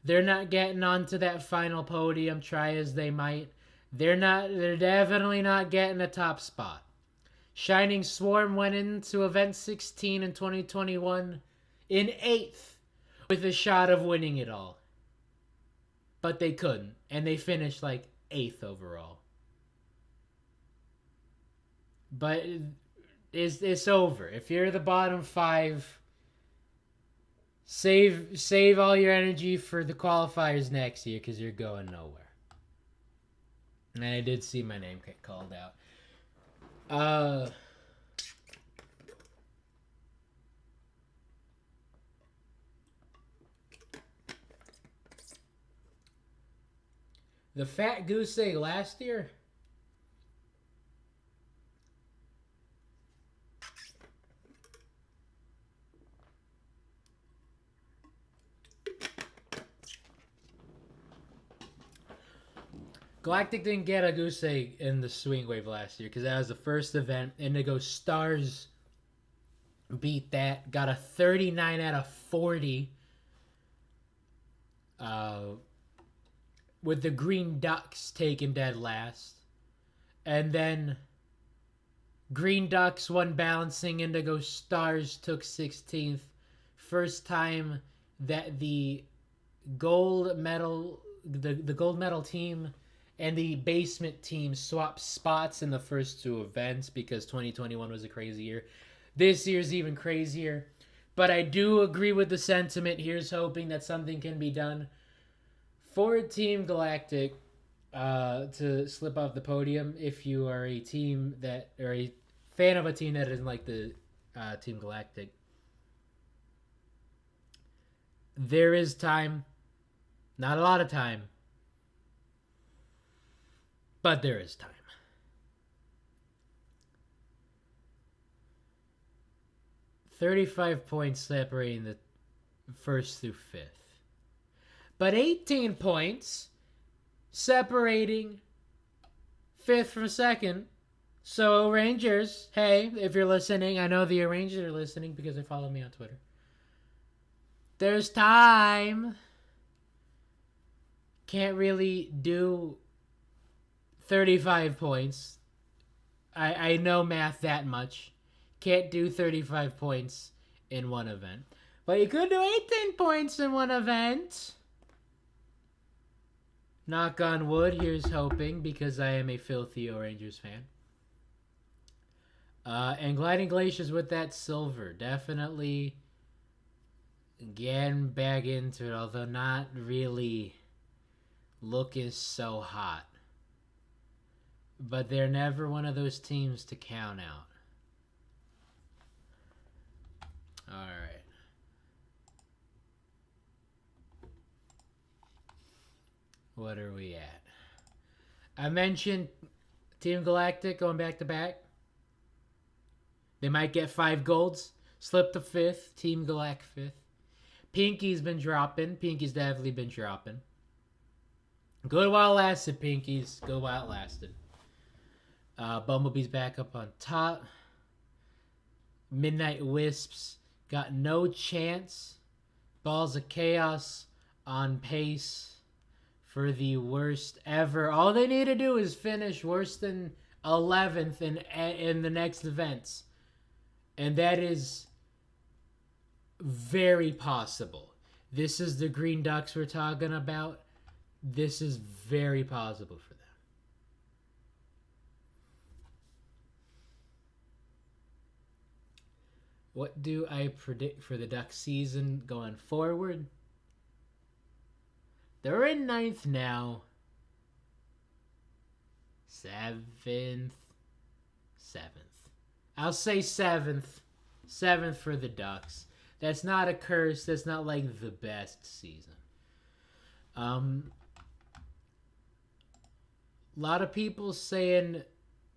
They're not getting onto that final podium, try as they might. They're definitely not getting a top spot. Shining Swarm went into Event 16 in 2021 in 8th with a shot of winning it all. But they couldn't, and they finished like 8th overall. But it's over. If you're the bottom 5, save all your energy for the qualifiers next year because you're going nowhere. And I did see my name get called out. The Fat Goose Egg last year? Galactic didn't get a goose egg in the Swing Wave last year because that was the first event. Indigo Stars beat that. Got a 39 out of 40. With the Green Ducks taking dead last. And then Green Ducks won balancing. Indigo Stars took 16th. First time that the gold medal team and the basement team swapped spots in the first 2 events because 2021 was a crazy year. This year's even crazier. But I do agree with the sentiment. Here's hoping that something can be done for Team Galactic to slip off the podium if you are a team that, or a fan of a team that isn't like the Team Galactic. There is time. Not a lot of time. But there is time. $35 points separating the 1st through 5th. But 18 points separating 5th from 2nd. So, Rangers, hey, if you're listening, I know the Rangers are listening because they follow me on Twitter. There's time. Can't really do 35 points. I know math that much. Can't do 35 points in one event. But you could do 18 points in one event. Knock on wood, here's hoping, because I am a filthy Rangers fan. And Gliding Glaciers with that silver. Definitely getting back into it, although not really looking so hot. But they're never one of those teams to count out. Alright. What are we at? I mentioned Team Galactic going back to back. They might get 5 golds. Slip to 5th. Team Galactic 5th. Pinky's been dropping. Pinky's definitely been dropping. Good while it lasted, Pinky's. Good while it lasted. Bumblebee's back up on top. Midnight Wisps got no chance. Balls of Chaos on pace for the worst ever. All they need to do is finish worse than 11th in the next events. And that is very possible. This is the Green Ducks we're talking about. This is very possible for them. What do I predict for the Duck season going forward? They're in 9th now. 7th. I'll say 7th. 7th for the Ducks. That's not a curse. That's not like the best season. A lot of people saying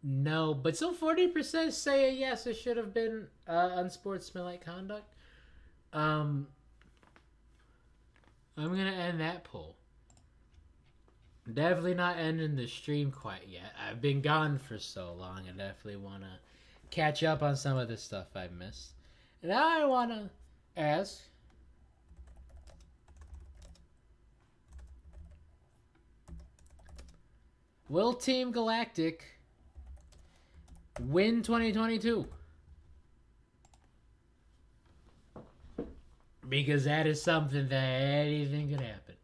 no, but still 40% say yes, it should have been unsportsmanlike conduct. I'm going to end that poll. Definitely not ending the stream quite yet. I've been gone for so long. I definitely want to catch up on some of the stuff I missed. Now I want to ask, will Team Galactic win 2022? Because that is something that anything could happen.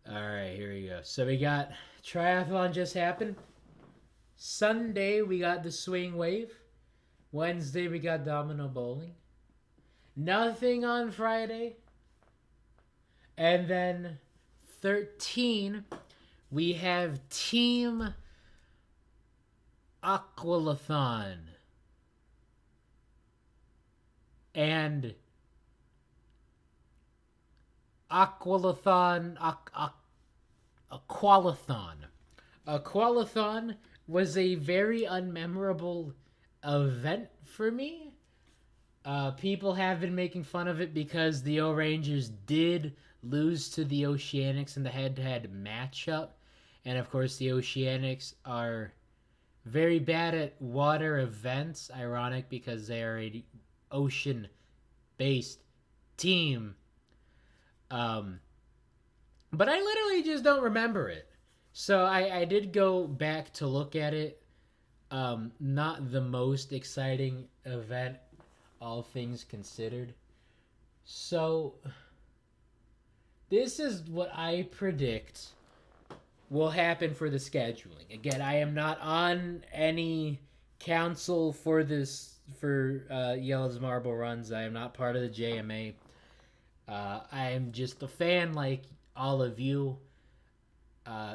Alright, here we go. So we got Triathlon just happened. Sunday, we got the swing wave. Wednesday, we got domino bowling. Nothing on Friday. And then 13, we have Team Aqualathon. And Aqualathon. Aqualathon was a very unmemorable event for me. People have been making fun of it because the O Rangers did lose to the Oceanics in the head-to-head matchup. And of course, the Oceanics are very bad at water events. Ironic because they are a ocean-based team. But I literally just don't remember it. So I did go back to look at it. Not the most exciting event, all things considered. So this is what I predict will happen for the scheduling. Again, I am not on any council for Yellow's Marble Runs. I am not part of the JMA. I am just a fan like all of you.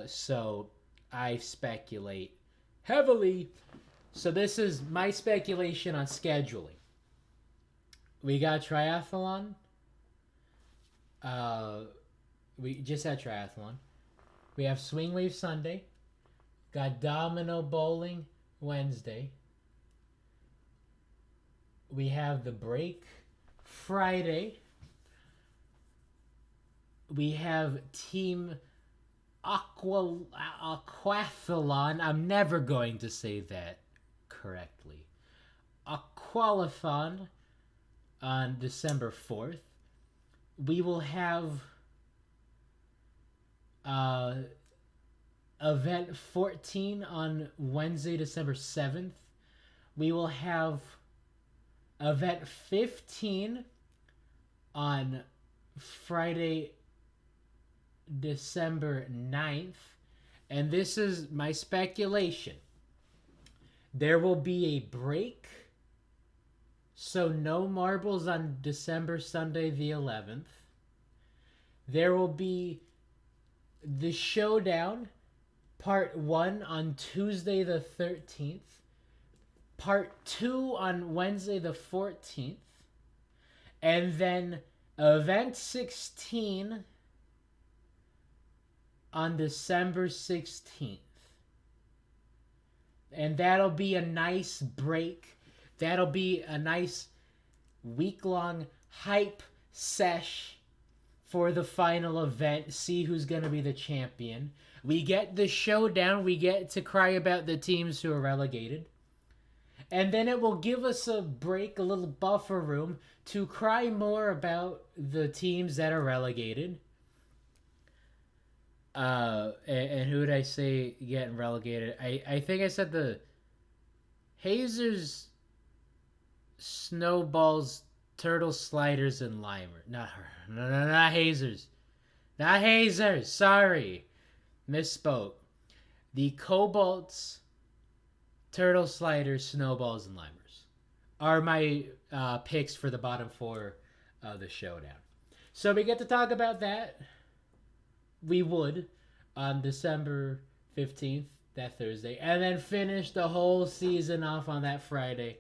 So I speculate heavily. So this is my speculation on scheduling. We got Triathlon. We just had Triathlon. We have Swing Wave Sunday. Got Domino Bowling Wednesday. We have the break Friday. We have Team Aquathlon. I'm never going to say that correctly. Aqualathon on December 4th. We will have event 14 on Wednesday, December 7th. We will have event 15 on Friday, December 9th. And this is my speculation. There will be a break. So no marbles on December Sunday the 11th. There will be the showdown, part 1 on Tuesday the 13th. Part 2 on Wednesday the 14th. And then event 16 on December 16th. And that'll be a nice break. That'll be a nice week-long hype sesh for the final event. See who's going to be the champion. We get the showdown. We get to cry about the teams who are relegated. And then it will give us a break, a little buffer room to cry more about the teams that are relegated. And who did I say getting relegated? I think I said the Hazers, Snowballs, Turtle Sliders, and Limer. Not Hazers. Not Hazers. Sorry. Misspoke. The Cobalts, Turtle Sliders, Snowballs, and Limers are my picks for the bottom 4 of the showdown. So we get to talk about that. We would on December 15th. that Thursday, and then finish the whole season off on that Friday.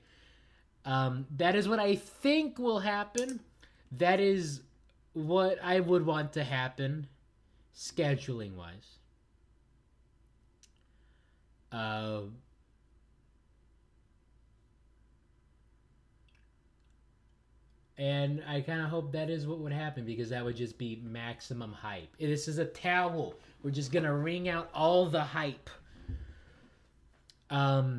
That is what I think will happen. That is what I would want to happen, scheduling wise. And I kind of hope that is what would happen, because that would just be maximum hype. This is a towel. We're just going to wring out all the hype. Yeah,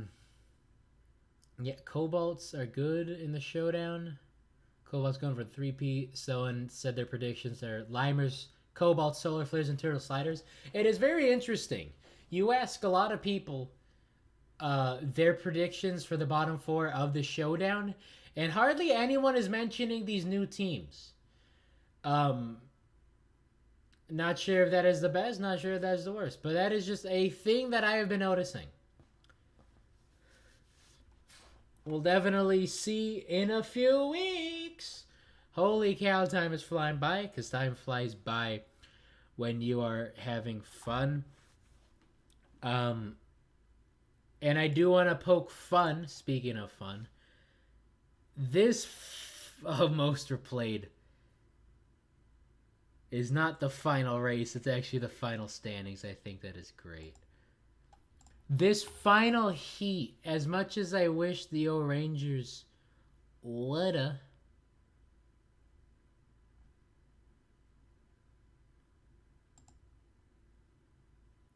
Cobalts are good in the showdown. Cobalt's going for 3P. Someone said their predictions are Limers, Cobalt, Solar Flares, and Turtle Sliders. It is very interesting. You ask a lot of people their predictions for the bottom four of the showdown, and hardly anyone is mentioning these new teams. Not sure if that is the best, not sure if that is the worst, but that is just a thing that I have been noticing. We'll definitely see in a few weeks. Holy cow, time is flying by, because time flies by when you are having fun. And I do want to poke fun, speaking of fun. This most replayed is not the final race. It's actually the final standings. I think that is great. This final heat, as much as I wish the O-Rangers woulda,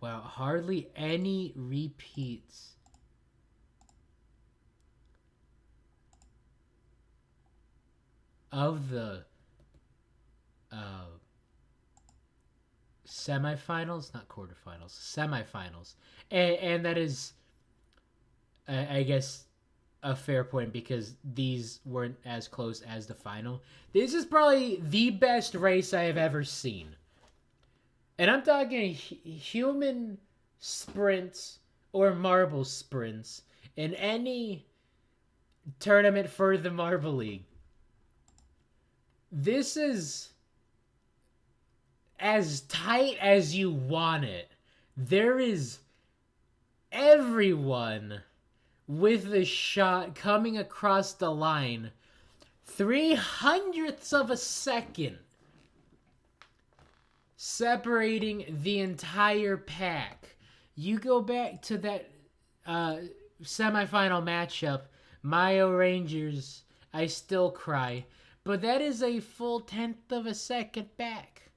wow, hardly any repeats. Of the semifinals, not quarterfinals, semifinals. And that is, I guess, a fair point, because these weren't as close as the final. This is probably the best race I have ever seen. And I'm talking human sprints or marble sprints in any tournament for the Marble League. This is as tight as you want it. There is everyone with the shot coming across the line 300ths of a second, separating the entire pack. You go back to that semifinal matchup, Mayo Rangers, I still cry. But that is a full 10th of a second back.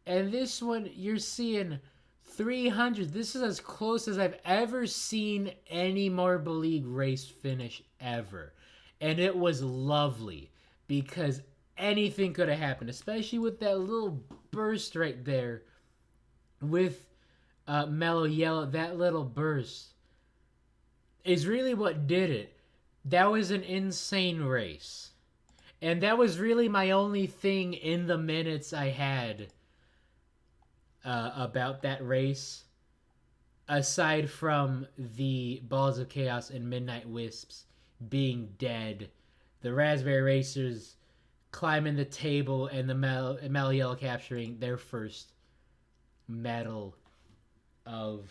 And this one, you're seeing 300. This is as close as I've ever seen any Marble League race finish ever. And it was lovely, because anything could have happened, especially with that little burst right there with Mellow Yellow. That little burst is really what did it. That was an insane race. And that was really my only thing in the minutes I had about that race, aside from the Balls of Chaos and Midnight Wisps being dead, the Raspberry Racers climbing the table, and the Mellow Yellow capturing their first medal of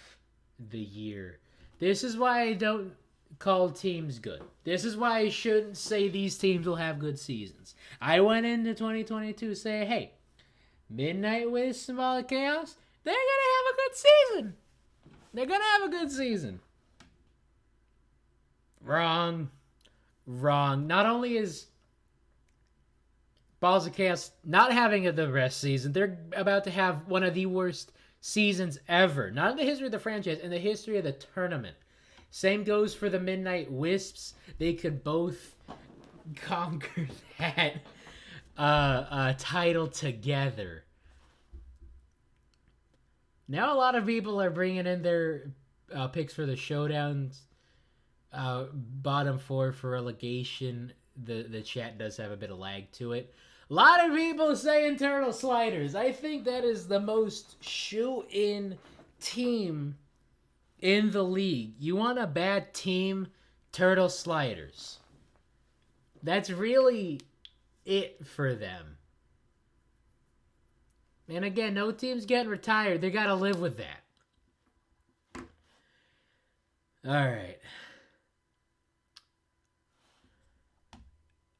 the year. This is why I don't call teams good. This is why I shouldn't say these teams will have good seasons. I went into 2022 saying, hey, Midnight Wisps and Ball of Chaos, they're going to have a good season. They're going to have a good season. Wrong. Not only is Balls of Chaos not having the best season, they're about to have one of the worst seasons ever. Not in the history of the franchise, in the history of the tournament. Same goes for the Midnight Wisps. They could both conquer that title together. Now a lot of people are bringing in their picks for the showdowns. Bottom four for relegation. The chat does have a bit of lag to it. A lot of people saying Turtle Sliders. I think that is the most shoe-in team in the league. You want a bad team? Turtle Sliders. That's really it for them. And again, no team's getting retired. They got to live with that. All right.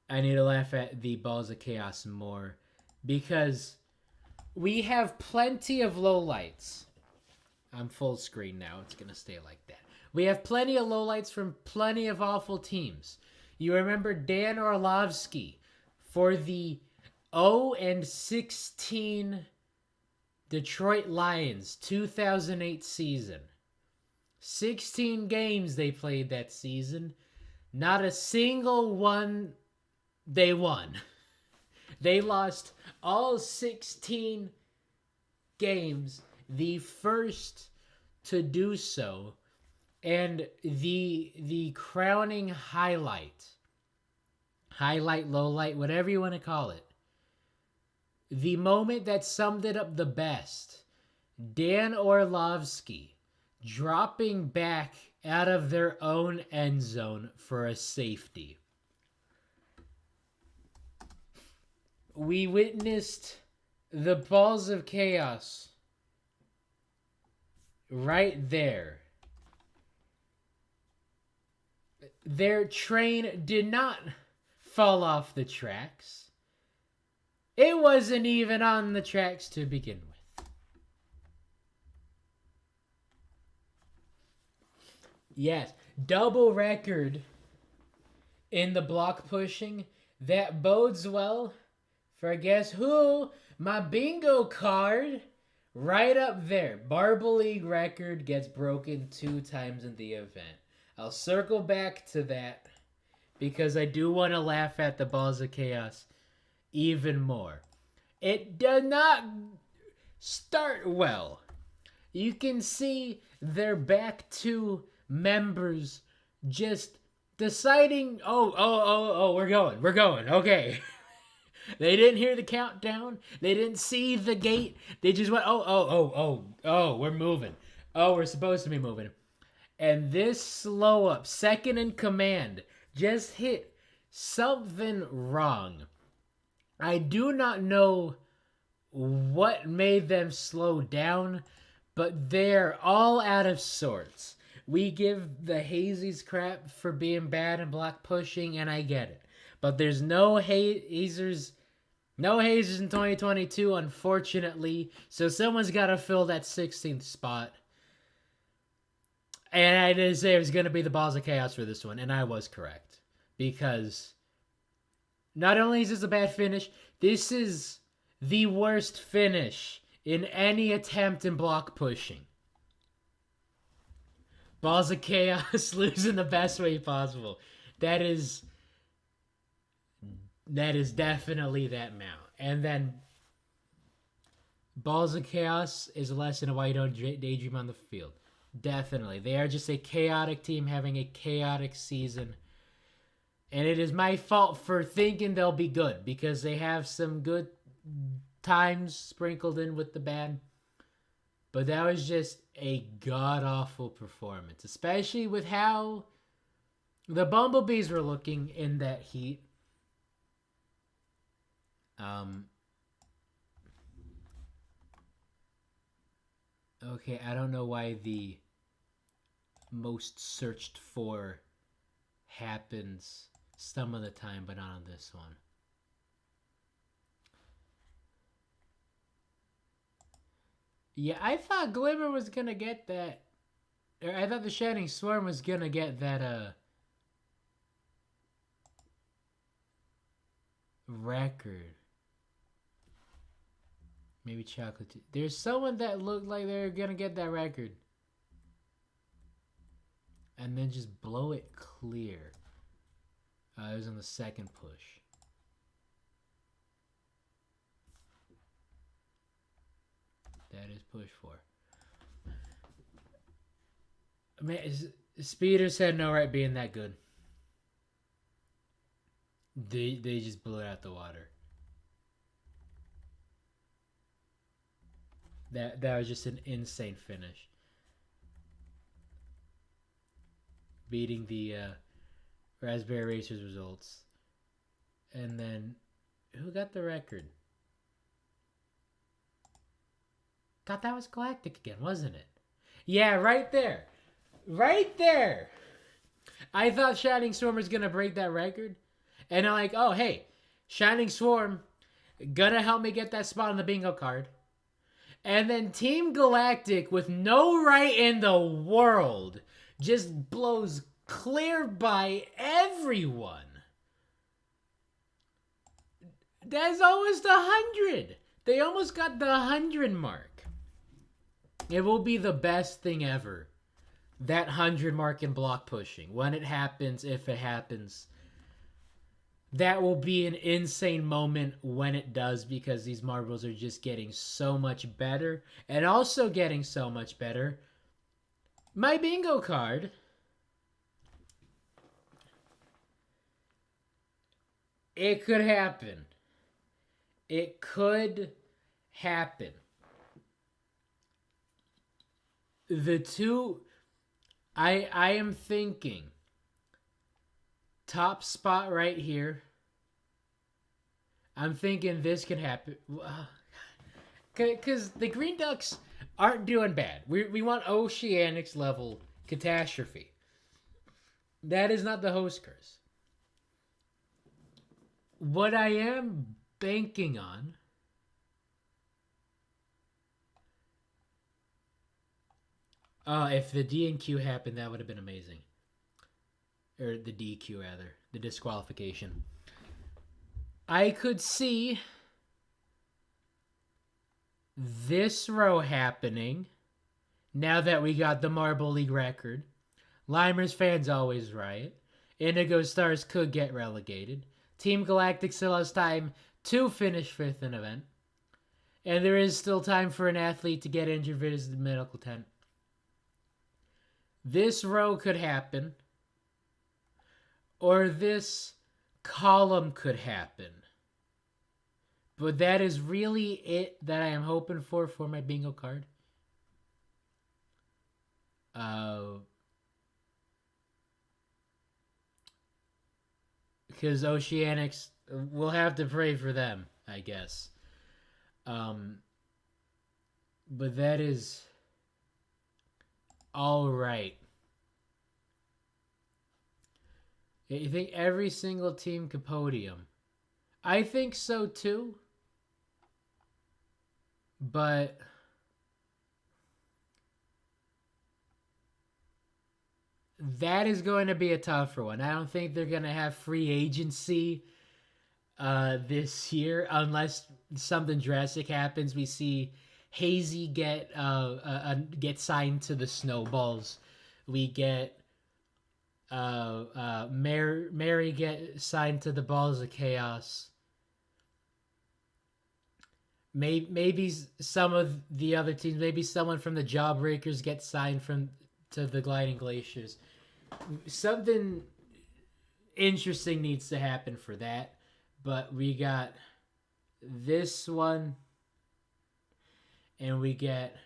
I need to laugh at the Balls of Chaos more because we have plenty of lowlights. I'm full screen now. It's going to stay like that. We have plenty of lowlights from plenty of awful teams. You remember Dan Orlovsky for the 0-16 Detroit Lions 2008 season. 16 games they played that season. Not a single one they won. They lost all 16 games, the first to do so, and the crowning highlight, low light, whatever you want to call it, the moment that summed it up the best, Dan Orlovsky dropping back out of their own end zone for a safety. We witnessed the Balls of Chaos right there. Their train did not fall off the tracks. It wasn't even on the tracks to begin with. Yes, double record in the block pushing. That bodes well for guess who? My bingo card right up there. Barble League record gets broken 2 times in the event. I'll circle back to that because I do want to laugh at the Balls of Chaos even more. It does not start well. You can see their back 2 members just deciding, oh, we're going, okay. They didn't hear the countdown. They didn't see the gate. They just went, oh, we're moving. Oh, we're supposed to be moving. And this slow up, second in command, just hit something wrong. I do not know what made them slow down, but they're all out of sorts. We give the Hazies crap for being bad and block pushing, and I get it. But there's no hazers in 2022, unfortunately. So someone's got to fill that 16th spot. And I did say it was going to be the Balls of Chaos for this one, and I was correct. Because not only is this a bad finish, this is the worst finish in any attempt in block pushing. Balls of Chaos losing the best way possible. That is definitely that mount. And then Balls of Chaos is a lesson of why you don't daydream on the field. Definitely. They are just a chaotic team having a chaotic season. And it is my fault for thinking they'll be good because they have some good times sprinkled in with the bad. But that was just a god-awful performance, especially with how the Bumblebees were looking in that heat. Okay, I don't know why the most searched for happens some of the time, but not on this one. Yeah, I thought Glimmer was gonna get that. Or I thought the Shining Swarm was gonna get that record. Maybe Chocolate. There's someone that looked like they were gonna get that record. And then just blow it clear. It was on the second push. That is push 4. Man, Speeders had no right being that good. They just blew it out the water. That was just an insane finish. Beating the Raspberry Racers results. And then, who got the record? God, that was Galactic again, wasn't it? Yeah, right there. Right there. I thought Shining Storm was going to break that record. And I'm like, oh, hey, Shining Swarm gonna help me get that spot on the bingo card. And then Team Galactic, with no right in the world, just blows clear by everyone. That's almost 100. They almost got the 100 mark. It will be the best thing ever. That 100 mark in block pushing. When it happens, if it happens. That will be an insane moment when it does, because these marbles are just getting so much better. And also getting so much better, my bingo card it could happen. It could happen. The two I am thinking top spot right here. I'm thinking this could happen. Because the Green Ducks aren't doing bad. We want Oceanics level catastrophe. That is not the host curse. What I am banking on if the D and Q happened, that would have been amazing. Or the DQ, rather. The disqualification. I could see this row happening now that we got the Marble League record. Limers fans always right. Indigo Stars could get relegated. Team Galactic still has time to finish fifth in event. And there is still time for an athlete to get injured visit the medical tent. This row could happen. Or this column could happen. But that is really it that I am hoping for my bingo card. Because Oceanics, we'll have to pray for them, I guess. But that is all right. You think every single team could podium? I think so too. But that is going to be a tougher one. I don't think they're going to have free agency this year unless something drastic happens. We see Hazy get signed to the Snowballs. We get Mary get signed to the Balls of Chaos. Maybe some of the other teams, maybe someone from the Jawbreakers gets signed to the Gliding Glaciers. Something interesting needs to happen for that. But we got this one, and we get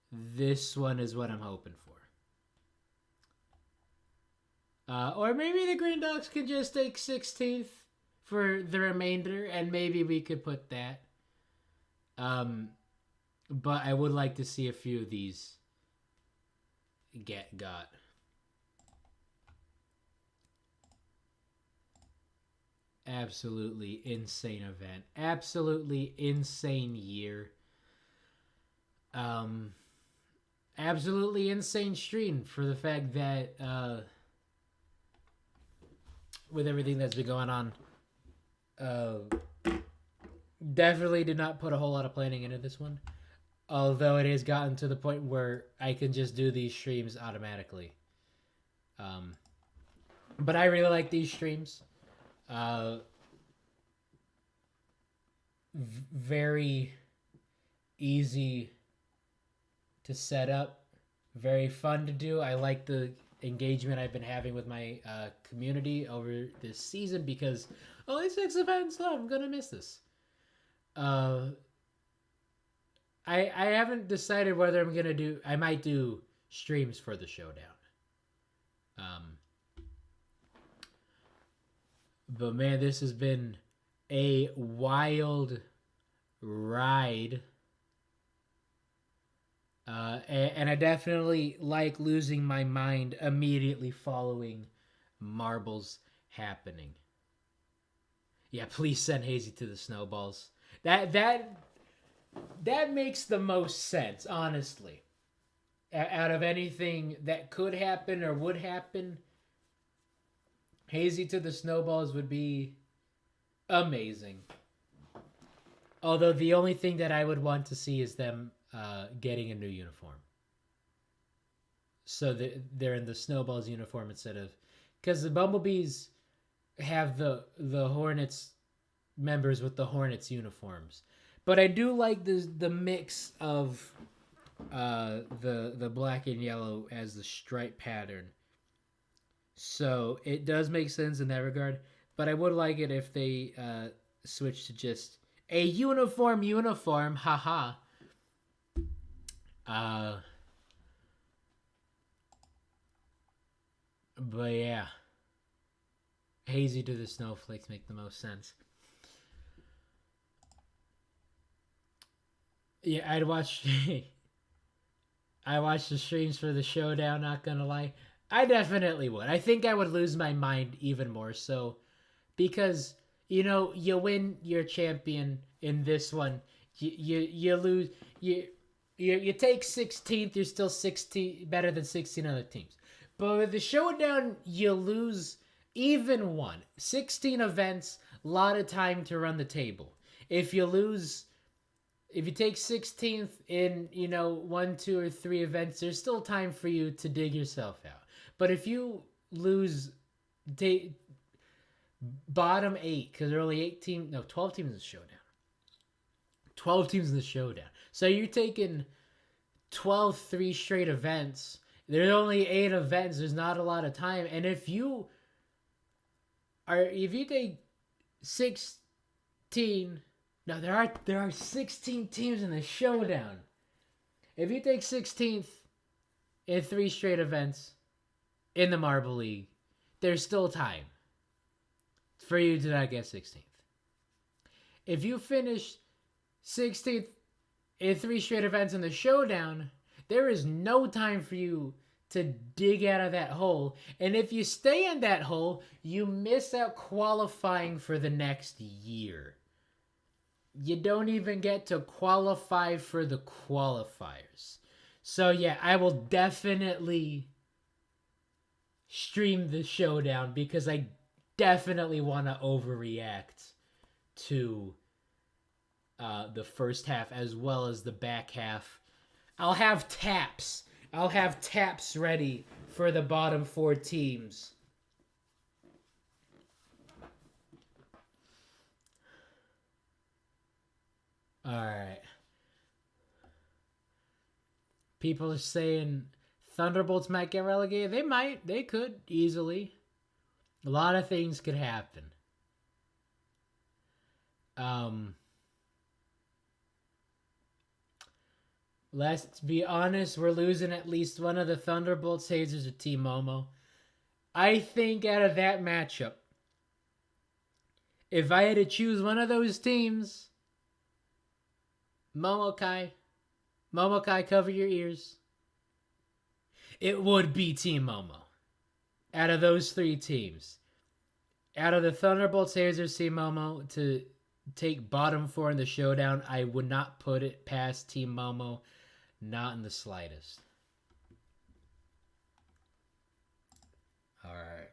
this one is what I'm hoping for. Or maybe the Green Ducks could just take 16th for the remainder, and maybe we could put that. But I would like to see a few of these got. Absolutely insane event. Absolutely insane year. Absolutely insane stream for the fact that with everything that's been going on, definitely did not put a whole lot of planning into this one. Although it has gotten to the point where I can just do these streams automatically. But I really like these streams. Very easy to set up. Very fun to do. I like the engagement I've been having with my community over this season because only 6 events left. I'm gonna miss this. I haven't decided whether I'm gonna do. I might do streams for the showdown. But man, this has been a wild ride. And I definitely like losing my mind immediately following marbles happening. Yeah, please send Hazy to the snowballs. That makes the most sense, honestly. Out of anything that could happen or would happen, Hazy to the snowballs would be amazing. Although the only thing that I would want to see is them getting a new uniform, so that they're in the snowballs uniform instead of, because the bumblebees have the Hornets members with the Hornets uniforms. But I do like the mix of the black and yellow as the stripe pattern. So it does make sense in that regard. But I would like it if they switch to just a uniform. Haha. Uh, but yeah, Hazy to the snowflakes make the most sense. Yeah, I'd watch. I watched the streams for the showdown. Not gonna lie, I definitely would. I think I would lose my mind even more so, because you win your champion in this one. You lose. You take 16th. You're still 16 better than 16 other teams. But with the showdown, you lose even one. 16 events, a lot of time to run the table. If you lose, if you take 16th in, 1, 2, or 3 events, there's still time for you to dig yourself out. But if you lose bottom 8, because there are only 12 teams in the showdown. 12 teams in the showdown. So you're taking 12 3 straight events. There's only 8 events. There's not a lot of time. And if you take 16, no, there are 16 teams in the showdown. If you take 16th in 3 straight events in the Marble League, there's still time for you to not get 16th. If you finish 16th in 3 straight events in the showdown, there is no time for you to dig out of that hole. And if you stay in that hole, you miss out qualifying for the next year. You don't even get to qualify for the qualifiers. So yeah, I will definitely stream the showdown, because I definitely want to overreact to the first half as well as the back half. I'll have taps ready for the bottom 4 teams. All right. People are saying Thunderbolts might get relegated. They might. They could easily. A lot of things could happen. Let's be honest, we're losing at least one of the Thunderbolts hazers to Team Momo. I think out of that matchup, if I had to choose one of those teams, Momokai, cover your ears, it would be Team Momo. Out of those 3 teams. Out of the Thunderbolts, hazers, Team Momo to take bottom 4 in the showdown, I would not put it past Team Momo. Not in the slightest. All right.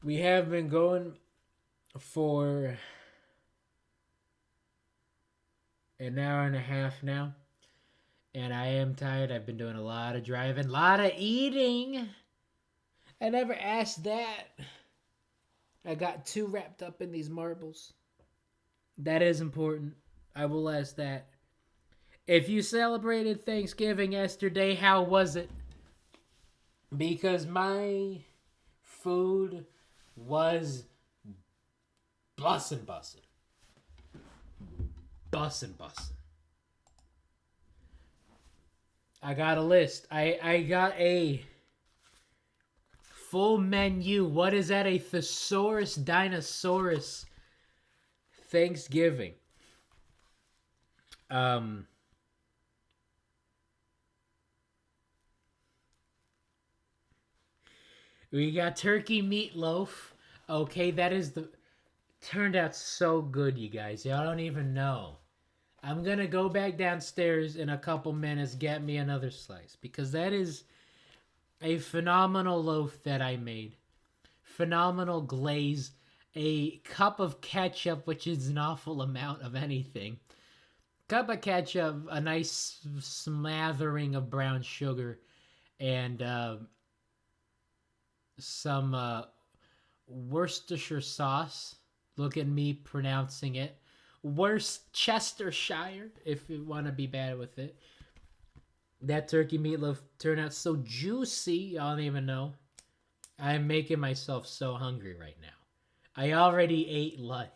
We have been going for an hour and a half now. And I am tired. I've been doing a lot of driving, a lot of eating. I never asked that. I got too wrapped up in these marbles. That is important. I will ask that. If you celebrated Thanksgiving yesterday, how was it? Because my food was bussin'. I got a list. I got a full menu. What is that? A Thesaurus Dinosaurus Thanksgiving. Um, we got turkey meatloaf. Okay, that is the turned out so good, you guys. Y'all don't even know. I'm gonna go back downstairs in a couple minutes, get me another slice because that is a phenomenal loaf that I made. Phenomenal glaze, a cup of ketchup, which is an awful amount of anything. Cup of ketchup, a nice smattering of brown sugar, and some Worcestershire sauce. Look at me pronouncing it. Worcestershire, if you want to be bad with it. That turkey meatloaf turned out so juicy, y'all don't even know. I'm making myself so hungry right now. I already ate lunch.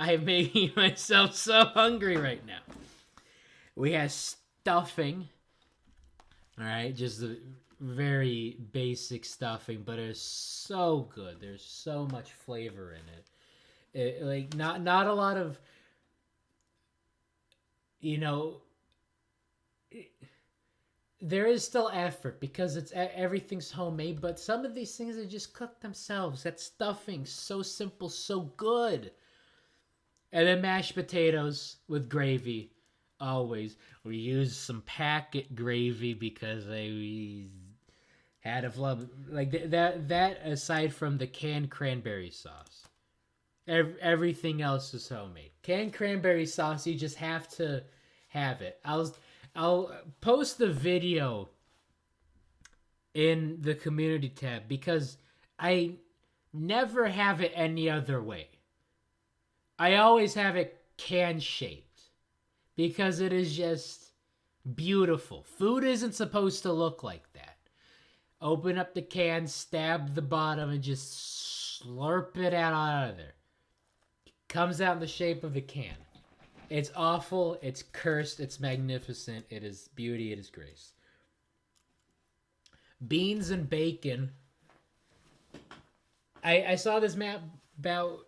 I'm making myself so hungry right now. We had stuffing. All right, just the very basic stuffing, but it's so good. There's so much flavor in it. Like not a lot of, you know, there is still effort because it's everything's homemade, but some of these things are just cooked themselves. That stuffing, so simple, so good. And then mashed potatoes with gravy, always. We use some packet gravy because we had a flub like that. Aside from the canned cranberry sauce, everything else is homemade. Canned cranberry sauce, you just have to have it. I'll post the video in the community tab because I never have it any other way. I always have it can shaped because it is just beautiful. Food isn't supposed to look like that. Open up the can, stab the bottom, and just slurp it out of there. Comes out in the shape of a can. It's awful, it's cursed, it's magnificent, it is beauty, it is grace. Beans and bacon. I saw this map about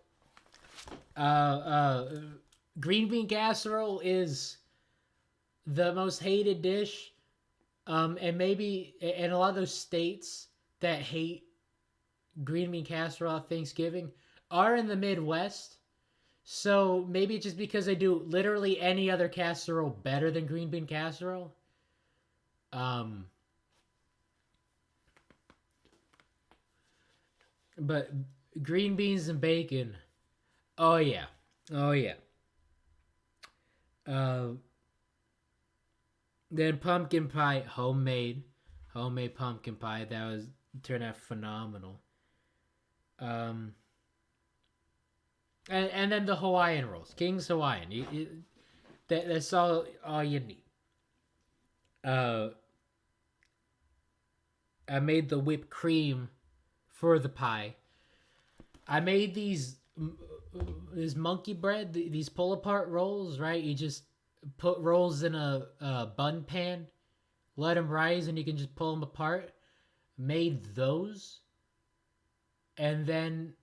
green bean casserole is the most hated dish. And maybe in a lot of those states that hate green bean casserole at Thanksgiving are in the Midwest. So maybe just because they do literally any other casserole better than green bean casserole. But green beans and bacon. Oh yeah. Oh yeah. Then pumpkin pie, homemade pumpkin pie. That was turned out phenomenal. Um, and then the Hawaiian rolls, King's Hawaiian. That's all you need. Uh, I made the whipped cream for the pie. I made these this monkey bread, these pull apart rolls. Right, you just put rolls in a bun pan, let them rise, and you can just pull them apart. Made those, and then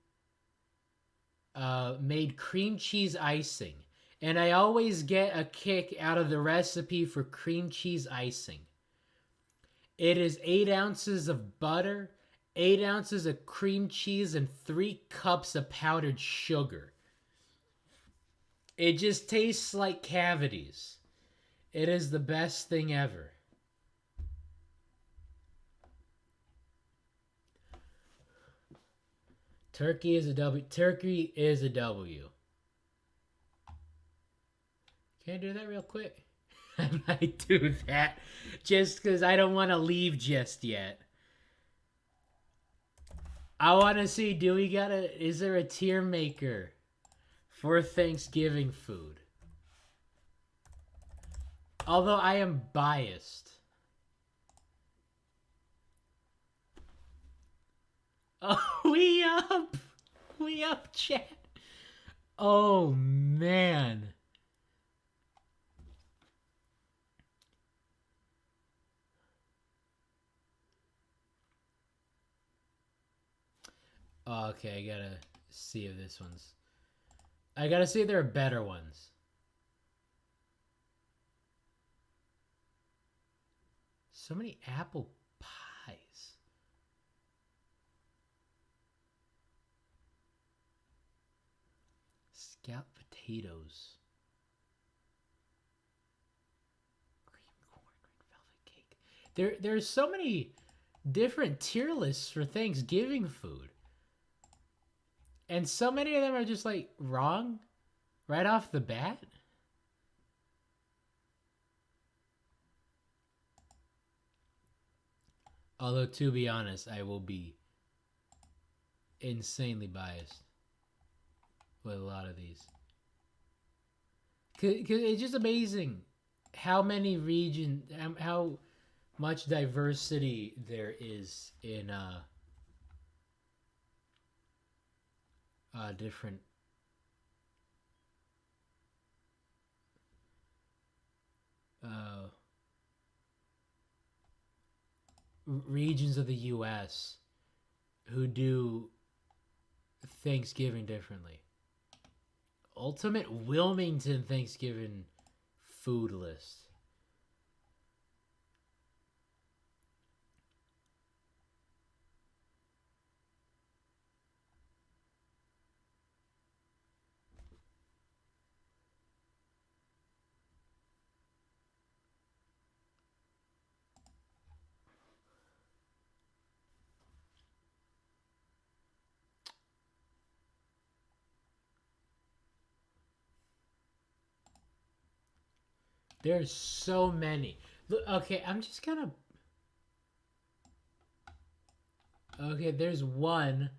made cream cheese icing. And I always get a kick out of the recipe for cream cheese icing. It is 8 ounces of butter, 8 ounces of cream cheese, and 3 cups of powdered sugar. It just tastes like cavities. It is the best thing ever. Turkey is a W. Turkey is a W. Can I do that real quick? I might do that just because I don't want to leave just yet. I want to see, is there a tier maker for Thanksgiving food? Although I am biased. Oh, we up, chat. Oh, man. Oh, okay, I gotta see if this one's... I gotta see if there are better ones. So many apple pies. Scout potatoes. Cream corn, red velvet cake. There's so many different tier lists for Thanksgiving food. And so many of them are just like wrong right off the bat. Although, to be honest, I will be insanely biased with a lot of these. Cause it's just amazing how many regions, how much diversity there is in different regions of the U.S. who do Thanksgiving differently. Ultimate Wilmington Thanksgiving food list. There's so many. Look, okay, I'm just gonna. Okay, there's one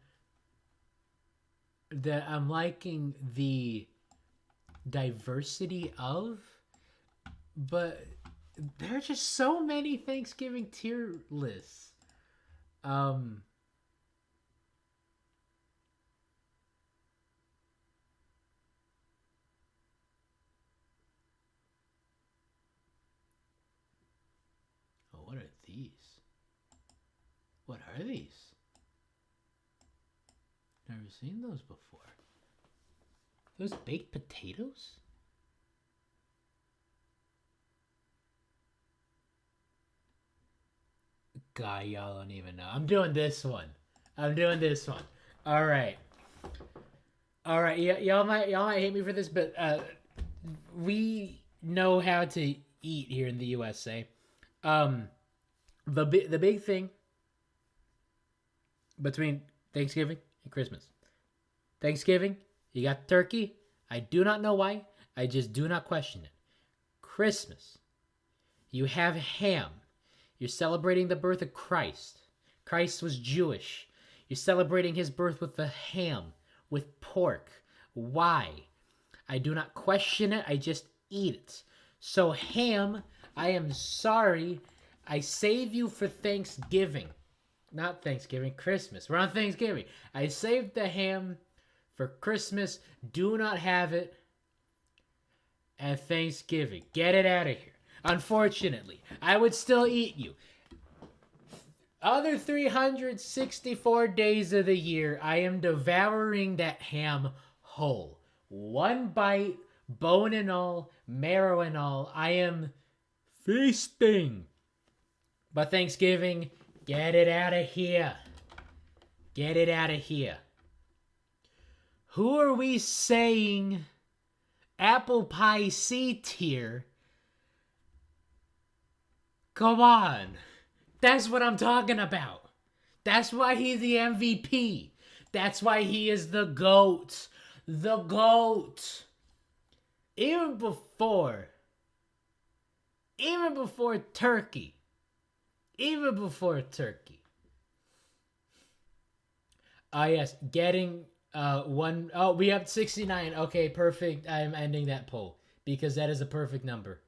that I'm liking the diversity of, but there are just so many Thanksgiving tier lists. Oh, what are these? What are these? Never seen those before. Those baked potatoes? God, y'all don't even know. I'm doing this one. All right. Y'all might hate me for this, but we know how to eat here in the USA. The big thing between Thanksgiving and Christmas. Thanksgiving, you got turkey. I do not know why. I just do not question it. Christmas, you have ham. You're celebrating the birth of Christ. Christ was Jewish. You're celebrating his birth with the ham, with pork. Why? I do not question it. I just eat it. So ham, I am sorry. I save you for Thanksgiving. Not Thanksgiving, Christmas. We're on Thanksgiving. I saved the ham for Christmas. Do not have it at Thanksgiving. Get it out of here. Unfortunately, I would still eat you. Other 364 days of the year, I am devouring that ham whole. One bite, bone and all, marrow and all. I am feasting. But Thanksgiving, get it out of here. Get it out of here. Who are we saying apple pie C tier? Come on. That's what I'm talking about. That's why he's the MVP. That's why he is the GOAT. The GOAT. Even before turkey. Even before turkey. Yes, getting one. Oh, we have 69. Okay, perfect. I'm ending that poll because that is a perfect number.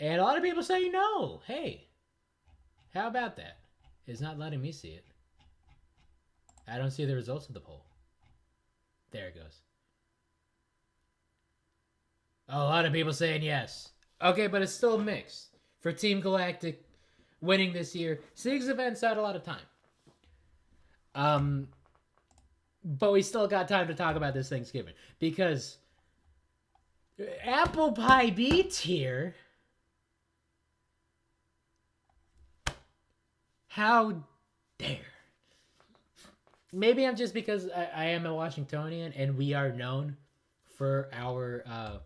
And a lot of people say no. Hey, how about that? It's not letting me see it. I don't see the results of the poll. There it goes. Oh, a lot of people saying yes. Okay, but it's still mixed. For Team Galactic winning this year, 6 events out a lot of time. But we still got time to talk about this Thanksgiving. Because apple pie B tier How dare. Maybe I'm just because I am a Washingtonian and we are known for our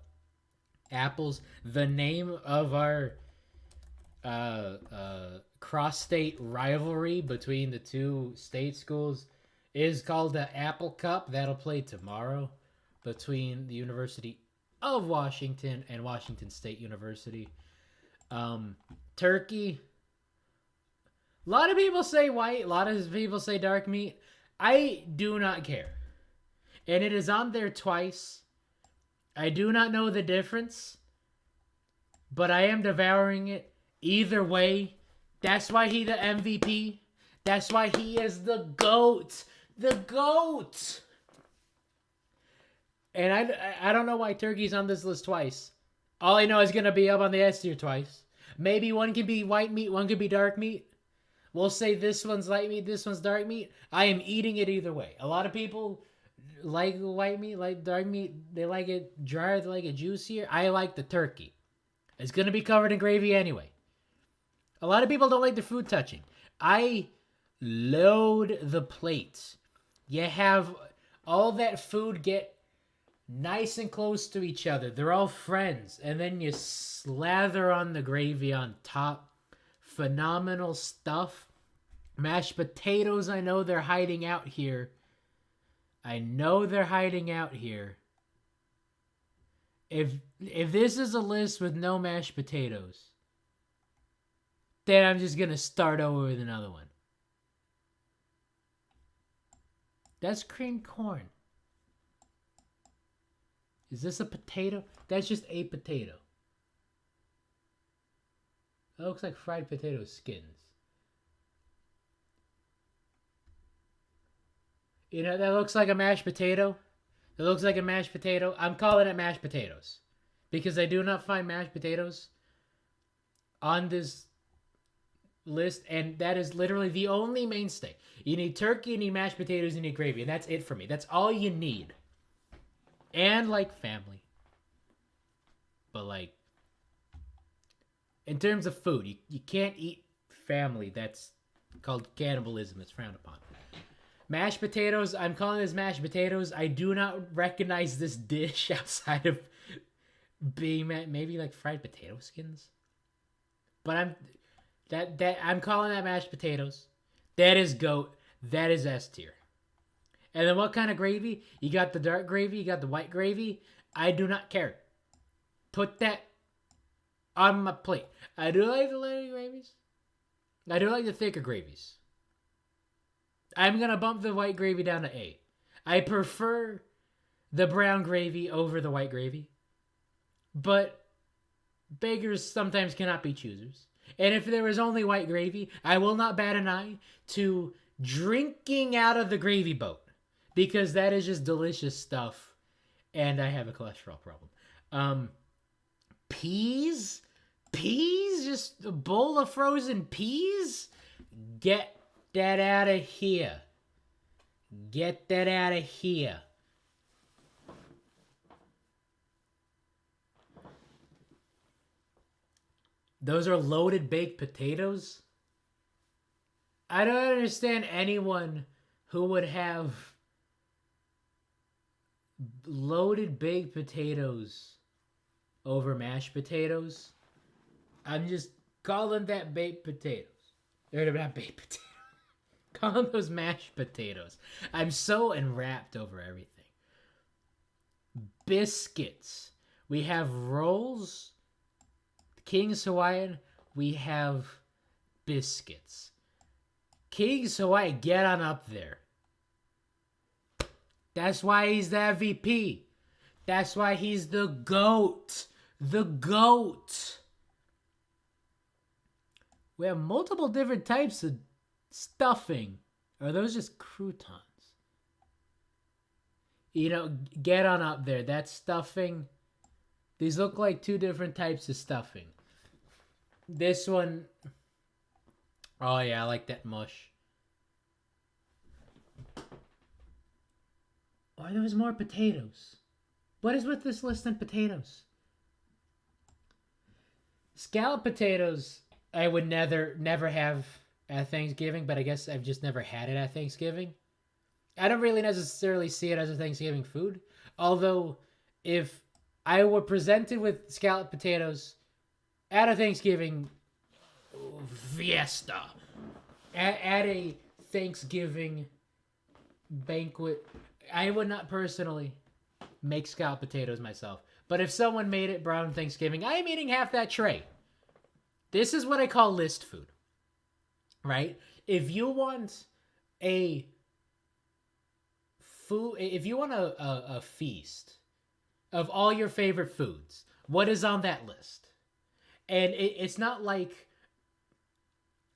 apples. The name of our cross-state rivalry between the two state schools is called the Apple Cup. That'll play tomorrow between the University of Washington and Washington State University. Turkey. A lot of people say white. A lot of people say dark meat. I do not care. And it is on there twice. I do not know the difference. But I am devouring it. Either way, that's why he the MVP. That's why he is the GOAT. The GOAT. And I don't know why turkey's on this list twice. All I know is going to be up on the S tier twice. Maybe one can be white meat, one could be dark meat. We'll say this one's light meat, this one's dark meat. I am eating it either way. A lot of people like white meat, like dark meat. They like it drier, they like it juicier. I like the turkey. It's going to be covered in gravy anyway. A lot of people don't like the food touching. I load the plates. You have all that food get nice and close to each other. They're all friends. And then you slather on the gravy on top. Phenomenal stuff. Mashed potatoes, I know they're hiding out here. I know they're hiding out here. If this is a list with no mashed potatoes, then I'm just going to start over with another one. That's creamed corn. Is this a potato? That's just a potato. That looks like fried potato skins. You know, that looks like a mashed potato. It looks like a mashed potato. I'm calling it mashed potatoes. Because I do not find mashed potatoes on this list. And that is literally the only mainstay. You need turkey, you need mashed potatoes, you need gravy. And that's it for me. That's all you need. And, like, family. But, like, in terms of food, you can't eat family. That's called cannibalism. It's frowned upon. Mashed potatoes, I'm calling this mashed potatoes. I do not recognize this dish outside of being maybe like fried potato skins. But I'm calling that mashed potatoes. That is GOAT. That is S tier. And then what kind of gravy? You got the dark gravy, you got the white gravy. I do not care. Put that on my plate. I do like the lighter gravies. I do like the thicker gravies. I'm going to bump the white gravy down to A. I prefer the brown gravy over the white gravy. But beggars sometimes cannot be choosers. And if there is only white gravy, I will not bat an eye to drinking out of the gravy boat. Because that is just delicious stuff. And I have a cholesterol problem. Peas? Peas? Just a bowl of frozen peas? Get that out of here. Get that out of here. Those are loaded baked potatoes? I don't understand anyone who would have loaded baked potatoes over mashed potatoes. I'm just calling that baked potatoes. They're not baked potatoes. Calling those mashed potatoes. I'm so enwrapped over everything. Biscuits. We have rolls. King's Hawaiian. We have biscuits. King's Hawaiian, get on up there. That's why he's the MVP. That's why he's the GOAT. The GOAT. We have multiple different types of stuffing. Or are those just croutons? You know, get on up there. That's stuffing. These look like two different types of stuffing. This one. Oh, yeah, I like that mush. Oh, there was more potatoes. What is with this list than potatoes? Scalloped potatoes, I would never have at Thanksgiving, but I guess I've just never had it at Thanksgiving. I don't really necessarily see it as a Thanksgiving food. Although, if I were presented with scalloped potatoes at a Thanksgiving fiesta, at a Thanksgiving banquet, I would not personally make scalloped potatoes myself. But if someone made it brown Thanksgiving, I am eating half that tray. This is what I call list food, right? If you want a food, if you want a feast of all your favorite foods, what is on that list? And it's not like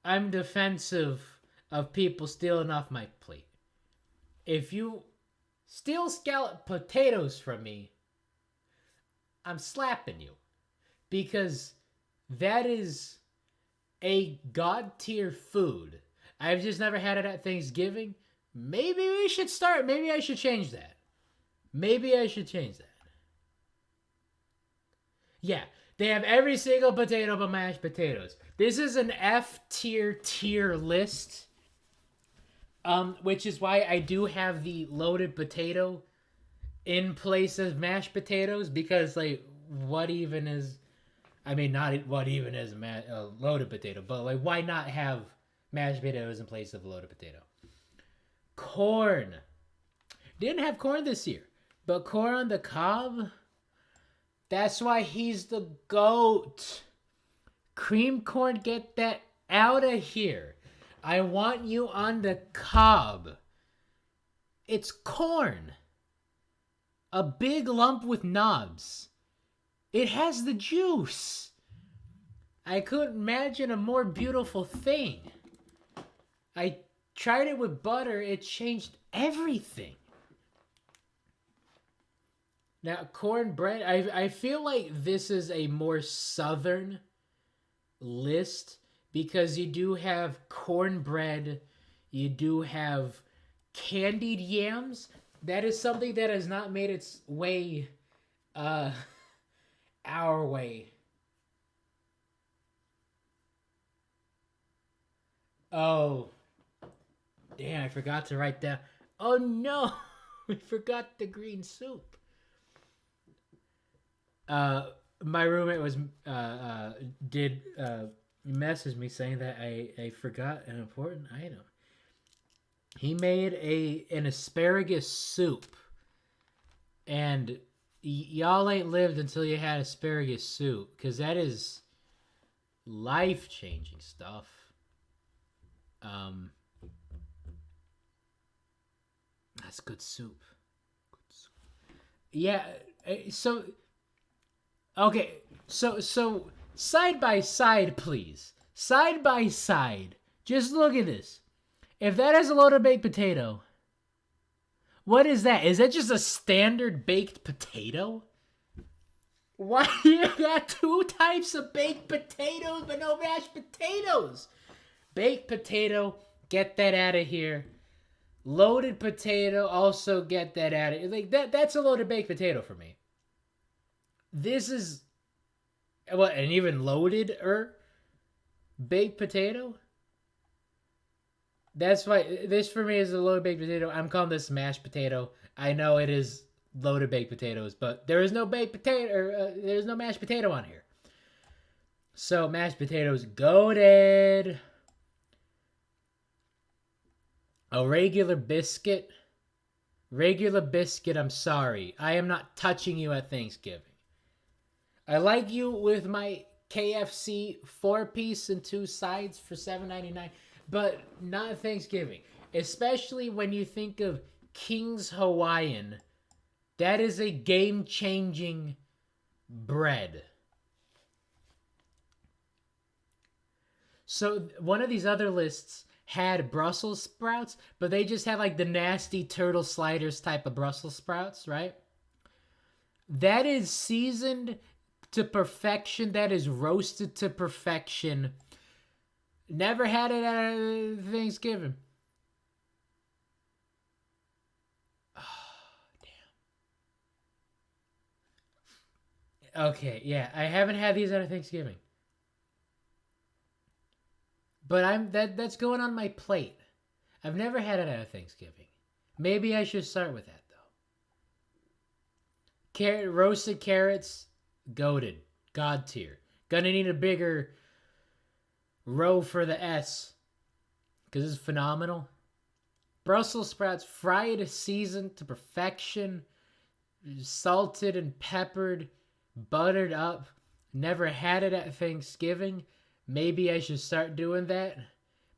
I'm defensive of people stealing off my plate. If you steal scalloped potatoes from me, I'm slapping you. Because that is a god tier food. I've just never had it at Thanksgiving. Maybe we should start. Maybe I should change that. Yeah, they have every single potato but mashed potatoes. This is an F tier list. Which is why I do have the loaded potato in place of mashed potatoes, because like, what even is? I mean, not what even is a loaded potato, but like, why not have mashed potatoes in place of a loaded potato? Corn. Didn't have corn this year, but corn on the cob. That's why he's the GOAT. Cream corn, get that out of here. I want you on the cob. It's corn. A big lump with knobs. It has the juice. I couldn't imagine a more beautiful thing. I tried it with butter. It changed everything. Now, cornbread, I feel like this is a more southern list, because you do have cornbread, you do have candied yams. That is something that has not made its way our way. Oh, damn, I forgot to write down. Oh no, we forgot the green soup. My roommate was did message me saying that I forgot an important item. He made an asparagus soup, and y'all ain't lived until you had asparagus soup, because that is life-changing stuff. That's good soup. Yeah, so okay, so side by side, please. Side by side. Just look at this. If that is a loaded baked potato, what is that? Is that just a standard baked potato? Why you got two types of baked potatoes but no mashed potatoes? Baked potato, get that out of here. Loaded potato, also get that out of here. Like that's a loaded baked potato for me. This is what, an even loaded baked potato? That's why this for me is a loaded baked potato. I'm calling this mashed potato. I know it is loaded baked potatoes, but there is no baked potato. There's no mashed potato on here. So mashed potatoes, goated. A regular biscuit. I'm sorry. I am not touching you at Thanksgiving. I like you with my KFC 4-piece and 2 sides for $7.99, but not Thanksgiving. Especially when you think of King's Hawaiian. That is a game-changing bread. So one of these other lists had Brussels sprouts, but they just had like the nasty turtle sliders type of Brussels sprouts, right? That is seasoned to perfection. That is roasted to perfection. Never had it at Thanksgiving. Oh, damn. Okay, yeah, I haven't had these at Thanksgiving. But that's going on my plate. I've never had it at Thanksgiving. Maybe I should start with that though. Roasted carrots, goated, god tier. Gonna need a bigger row for the S, because it's phenomenal. Brussels sprouts, fried, seasoned to perfection, salted and peppered, buttered up. Never had it at Thanksgiving. Maybe I should start doing that.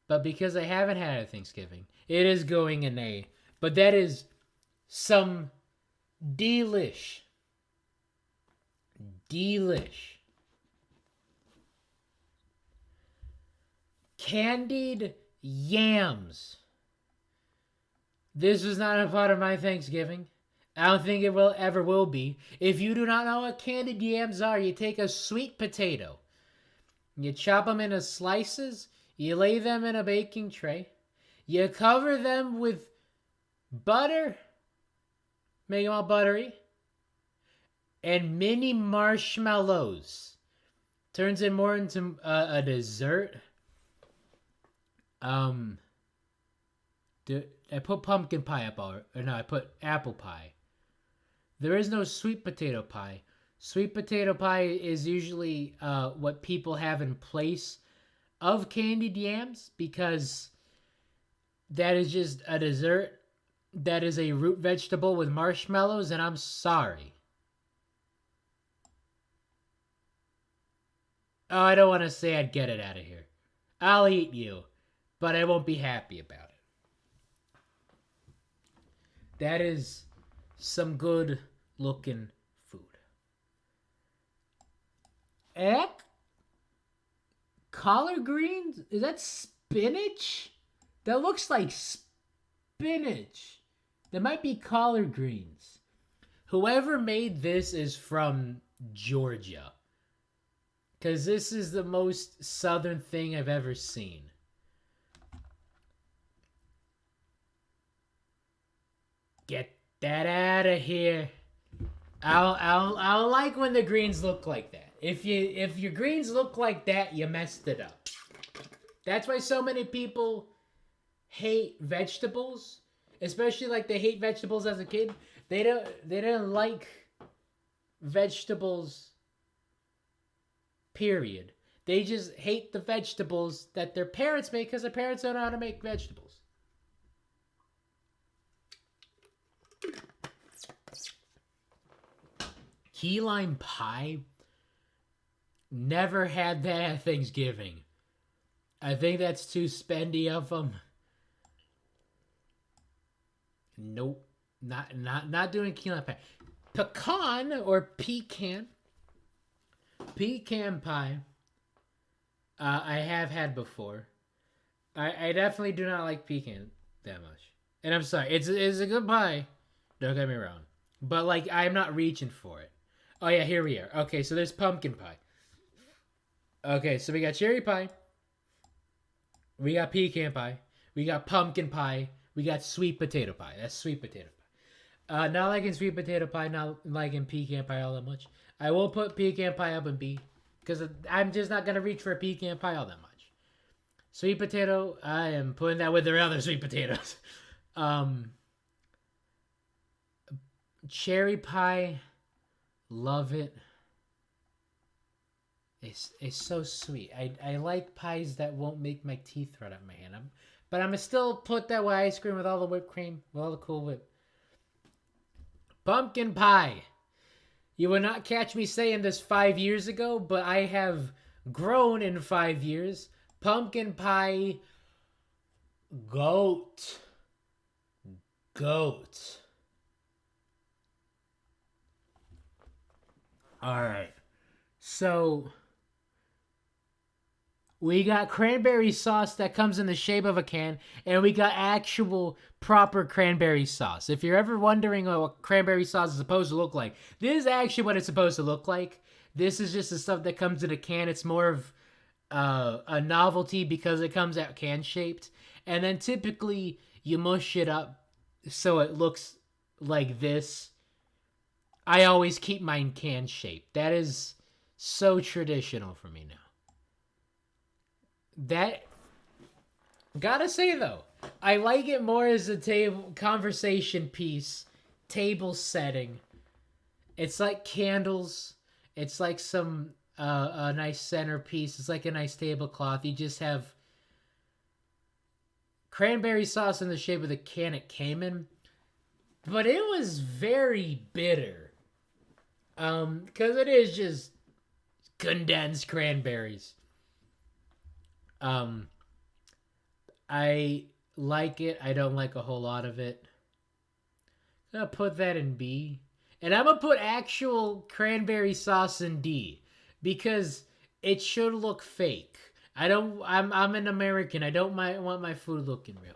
But because I haven't had it at Thanksgiving, it is going an A. But that is some delish. Candied yams. This was not a part of my Thanksgiving. I don't think it ever will be. If you do not know what candied yams are, you take a sweet potato. You chop them into slices. You lay them in a baking tray. You cover them with butter. Make them all buttery. And mini marshmallows. Turns it more into a dessert. I put pumpkin pie up, or no, I put apple pie. There is no sweet potato pie. Sweet potato pie is usually what people have in place of candied yams, because that is just a dessert that is a root vegetable with marshmallows, and I'm sorry. Oh, I don't want to say I'd get it out of here. I'll eat you, but I won't be happy about it. That is some good looking food. Collard greens? Is that spinach? That looks like spinach. That might be collard greens. Whoever made this is from Georgia, because this is the most southern thing I've ever seen. Get that out of here. I'll like when the greens look like that. If your greens look like that, you messed it up. That's why so many people hate vegetables, especially like they hate vegetables as a kid. They didn't like vegetables. Period. They just hate the vegetables that their parents make because their parents don't know how to make vegetables. Key lime pie? Never had that at Thanksgiving. I think that's too spendy of them. Nope. Not doing key lime pie. Pecan or pecan. Pecan pie. I have had before. I definitely do not like pecan that much. And I'm sorry. It's a good pie. Don't get me wrong. But like, I'm not reaching for it. Oh yeah, here we are. Okay, so there's pumpkin pie. Okay, so we got cherry pie. We got pecan pie. We got pumpkin pie. We got sweet potato pie. That's sweet potato pie. Not liking sweet potato pie, not liking pecan pie all that much. I will put pecan pie up in B, because I'm just not going to reach for a pecan pie all that much. Sweet potato, I am putting that with their other sweet potatoes. Cherry pie, love it. It's so sweet. I like pies that won't make my teeth run out of my hand. But I'm going to still put that with ice cream with all the whipped cream, with all the Cool Whip. Pumpkin pie. You will not catch me saying this 5 years ago, but I have grown in 5 years. Pumpkin pie, goat. Alright. So, we got cranberry sauce that comes in the shape of a can, and we got actual proper cranberry sauce. If you're ever wondering what cranberry sauce is supposed to look like, this is actually what it's supposed to look like. This is just the stuff that comes in a can. It's more of a novelty because it comes out can shaped. And then typically you mush it up so it looks like this. I always keep mine can shaped. That is so traditional for me now. That Gotta say though, I like it more as a table conversation piece, table setting. It's like candles. It's like some a nice centerpiece. It's like a nice tablecloth. You just have cranberry sauce in the shape of the can it came in, but it was very bitter. Because it is just condensed cranberries. Um, I like it. I don't like a whole lot of it. I'm gonna put that in B. And I'm gonna put actual cranberry sauce in D because it should look fake. I'm an American. I don't want my food looking real.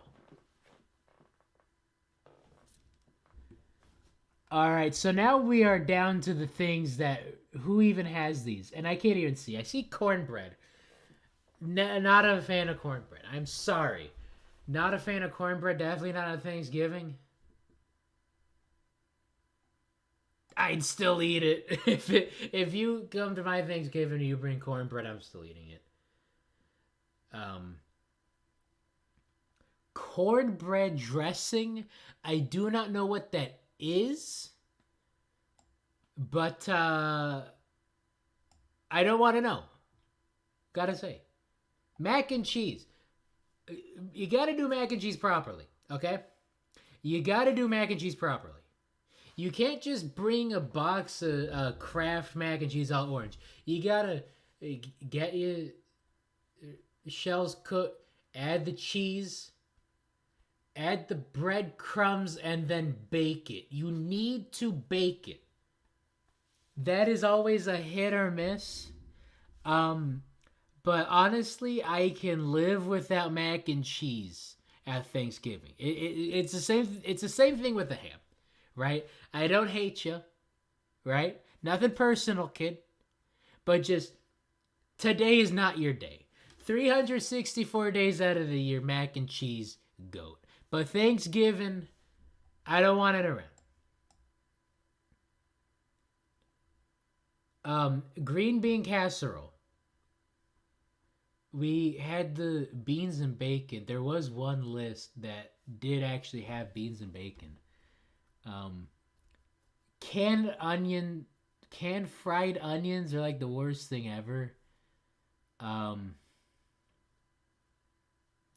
All right, so now we are down to the things that who even has these, and I can't even see. I see cornbread. Not a fan of cornbread. I'm sorry, not a fan of cornbread. Definitely not on Thanksgiving. I'd still eat it if you come to my Thanksgiving and you bring cornbread. I'm still eating it. Um, Cornbread dressing. I do not know what that is, but I don't want to know. Gotta say, mac and cheese. You gotta do mac and cheese properly, okay? You gotta do mac and cheese properly. You can't just bring a box of Kraft mac and cheese all orange. You gotta get your shells cooked, add the cheese, add the breadcrumbs, and then bake it. You need to bake it. That is always a hit or miss. Um, but honestly, I can live without mac and cheese at Thanksgiving. It's the same. It's the same thing with the ham, right? I don't hate you, right? Nothing personal, kid. But just today is not your day. 364 days out of the year, mac and cheese, goat. But Thanksgiving, I don't want it around. Green bean casserole. We had the beans and bacon. There was one list that did actually have beans and bacon. Um, canned onion, canned fried onions are like the worst thing ever. Um,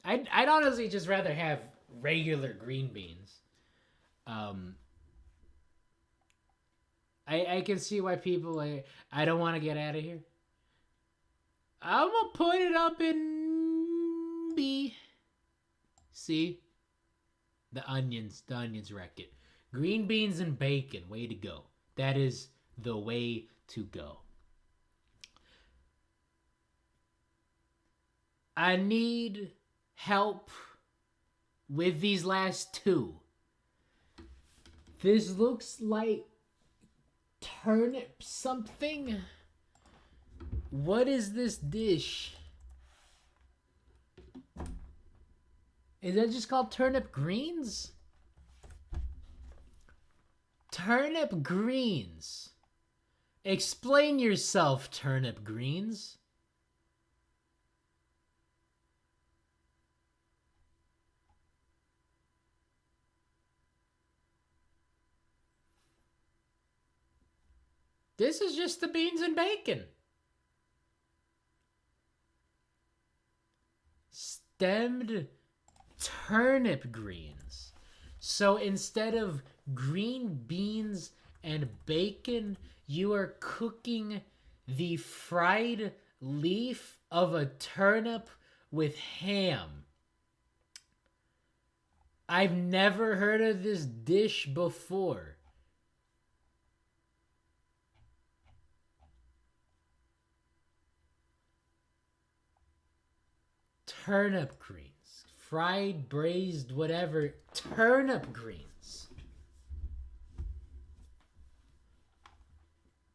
I'd honestly just rather have regular green beans. Um, I can see why people like. I don't want to get out of here. I'm gonna put it up in B. See the onions wreck it. Green beans and bacon, way to go. That is the way to go. I need help with these last two. This looks like turnip something. What is this dish? Is that just called turnip greens? Turnip greens. Explain yourself, turnip greens. This is just the beans and bacon. Stemmed turnip greens. So instead of green beans and bacon, you are cooking the fried leaf of a turnip with ham. I've never heard of this dish before. Turnip greens. Fried, braised, whatever. Turnip greens.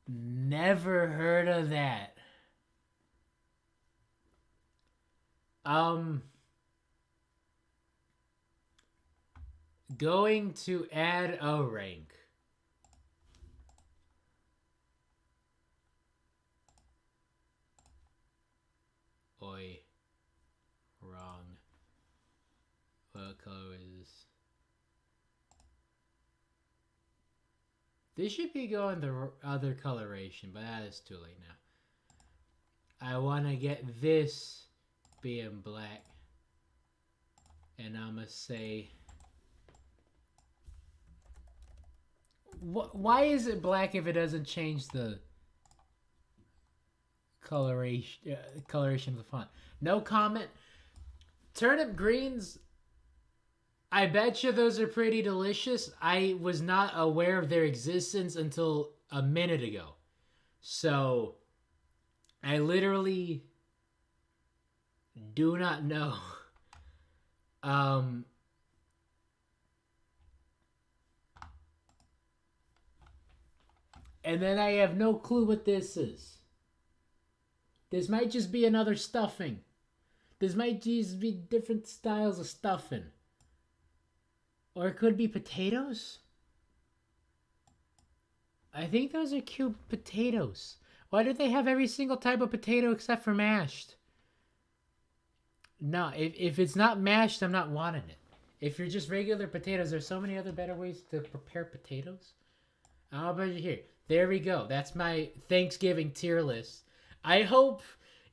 Never heard of that. Going to add a rank. Oi. Wrong. color is this? This should be going the other coloration, but that is too late now. I want to get this being black. And I'm going to say... Why is it black if it doesn't change the coloration of the font? No comment. Turnip greens, I bet you those are pretty delicious. I was not aware of their existence until a minute ago. So, I literally do not know. And then I have no clue what this is. This might just be another stuffing. This might just be different styles of stuffing. Or it could be potatoes. I think those are cube potatoes. Why do they have every single type of potato except for mashed? No, if it's not mashed, I'm not wanting it. If you're just regular potatoes, there's so many other better ways to prepare potatoes. How about you here? There we go. That's my Thanksgiving tier list. I hope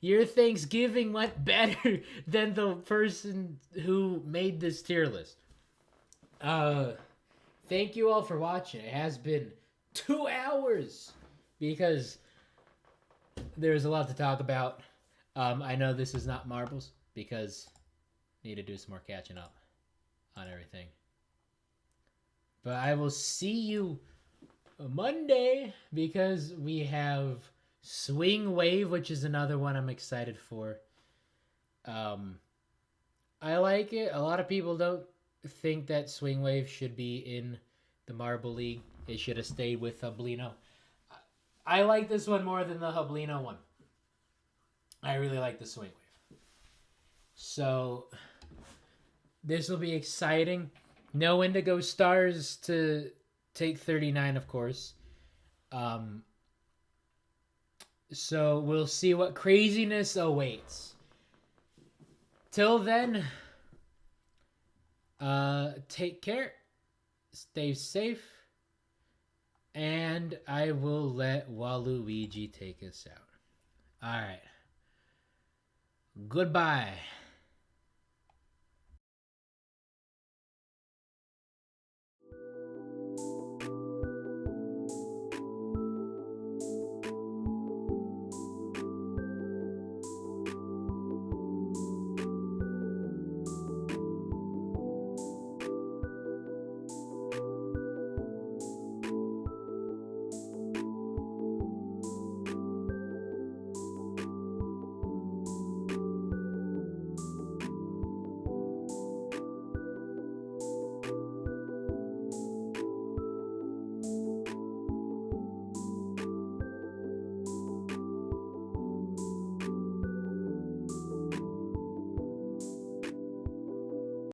your Thanksgiving went better than the person who made this tier list. Thank you all for watching. It has been 2 hours because there's a lot to talk about. I know this is not marbles because I need to do some more catching up on everything. But I will see you Monday because we have Swing Wave, which is another one I'm excited for. I like it. A lot of people don't think that Swing Wave should be in the Marble League. It should have stayed with Hublino. I like this one more than the Hublino one. I really like the Swing Wave. So, this will be exciting. No Indigo Stars to take 39, of course. So, we'll see what craziness awaits. Till then, take care. Stay safe. And I will let Waluigi take us out. Alright. Goodbye.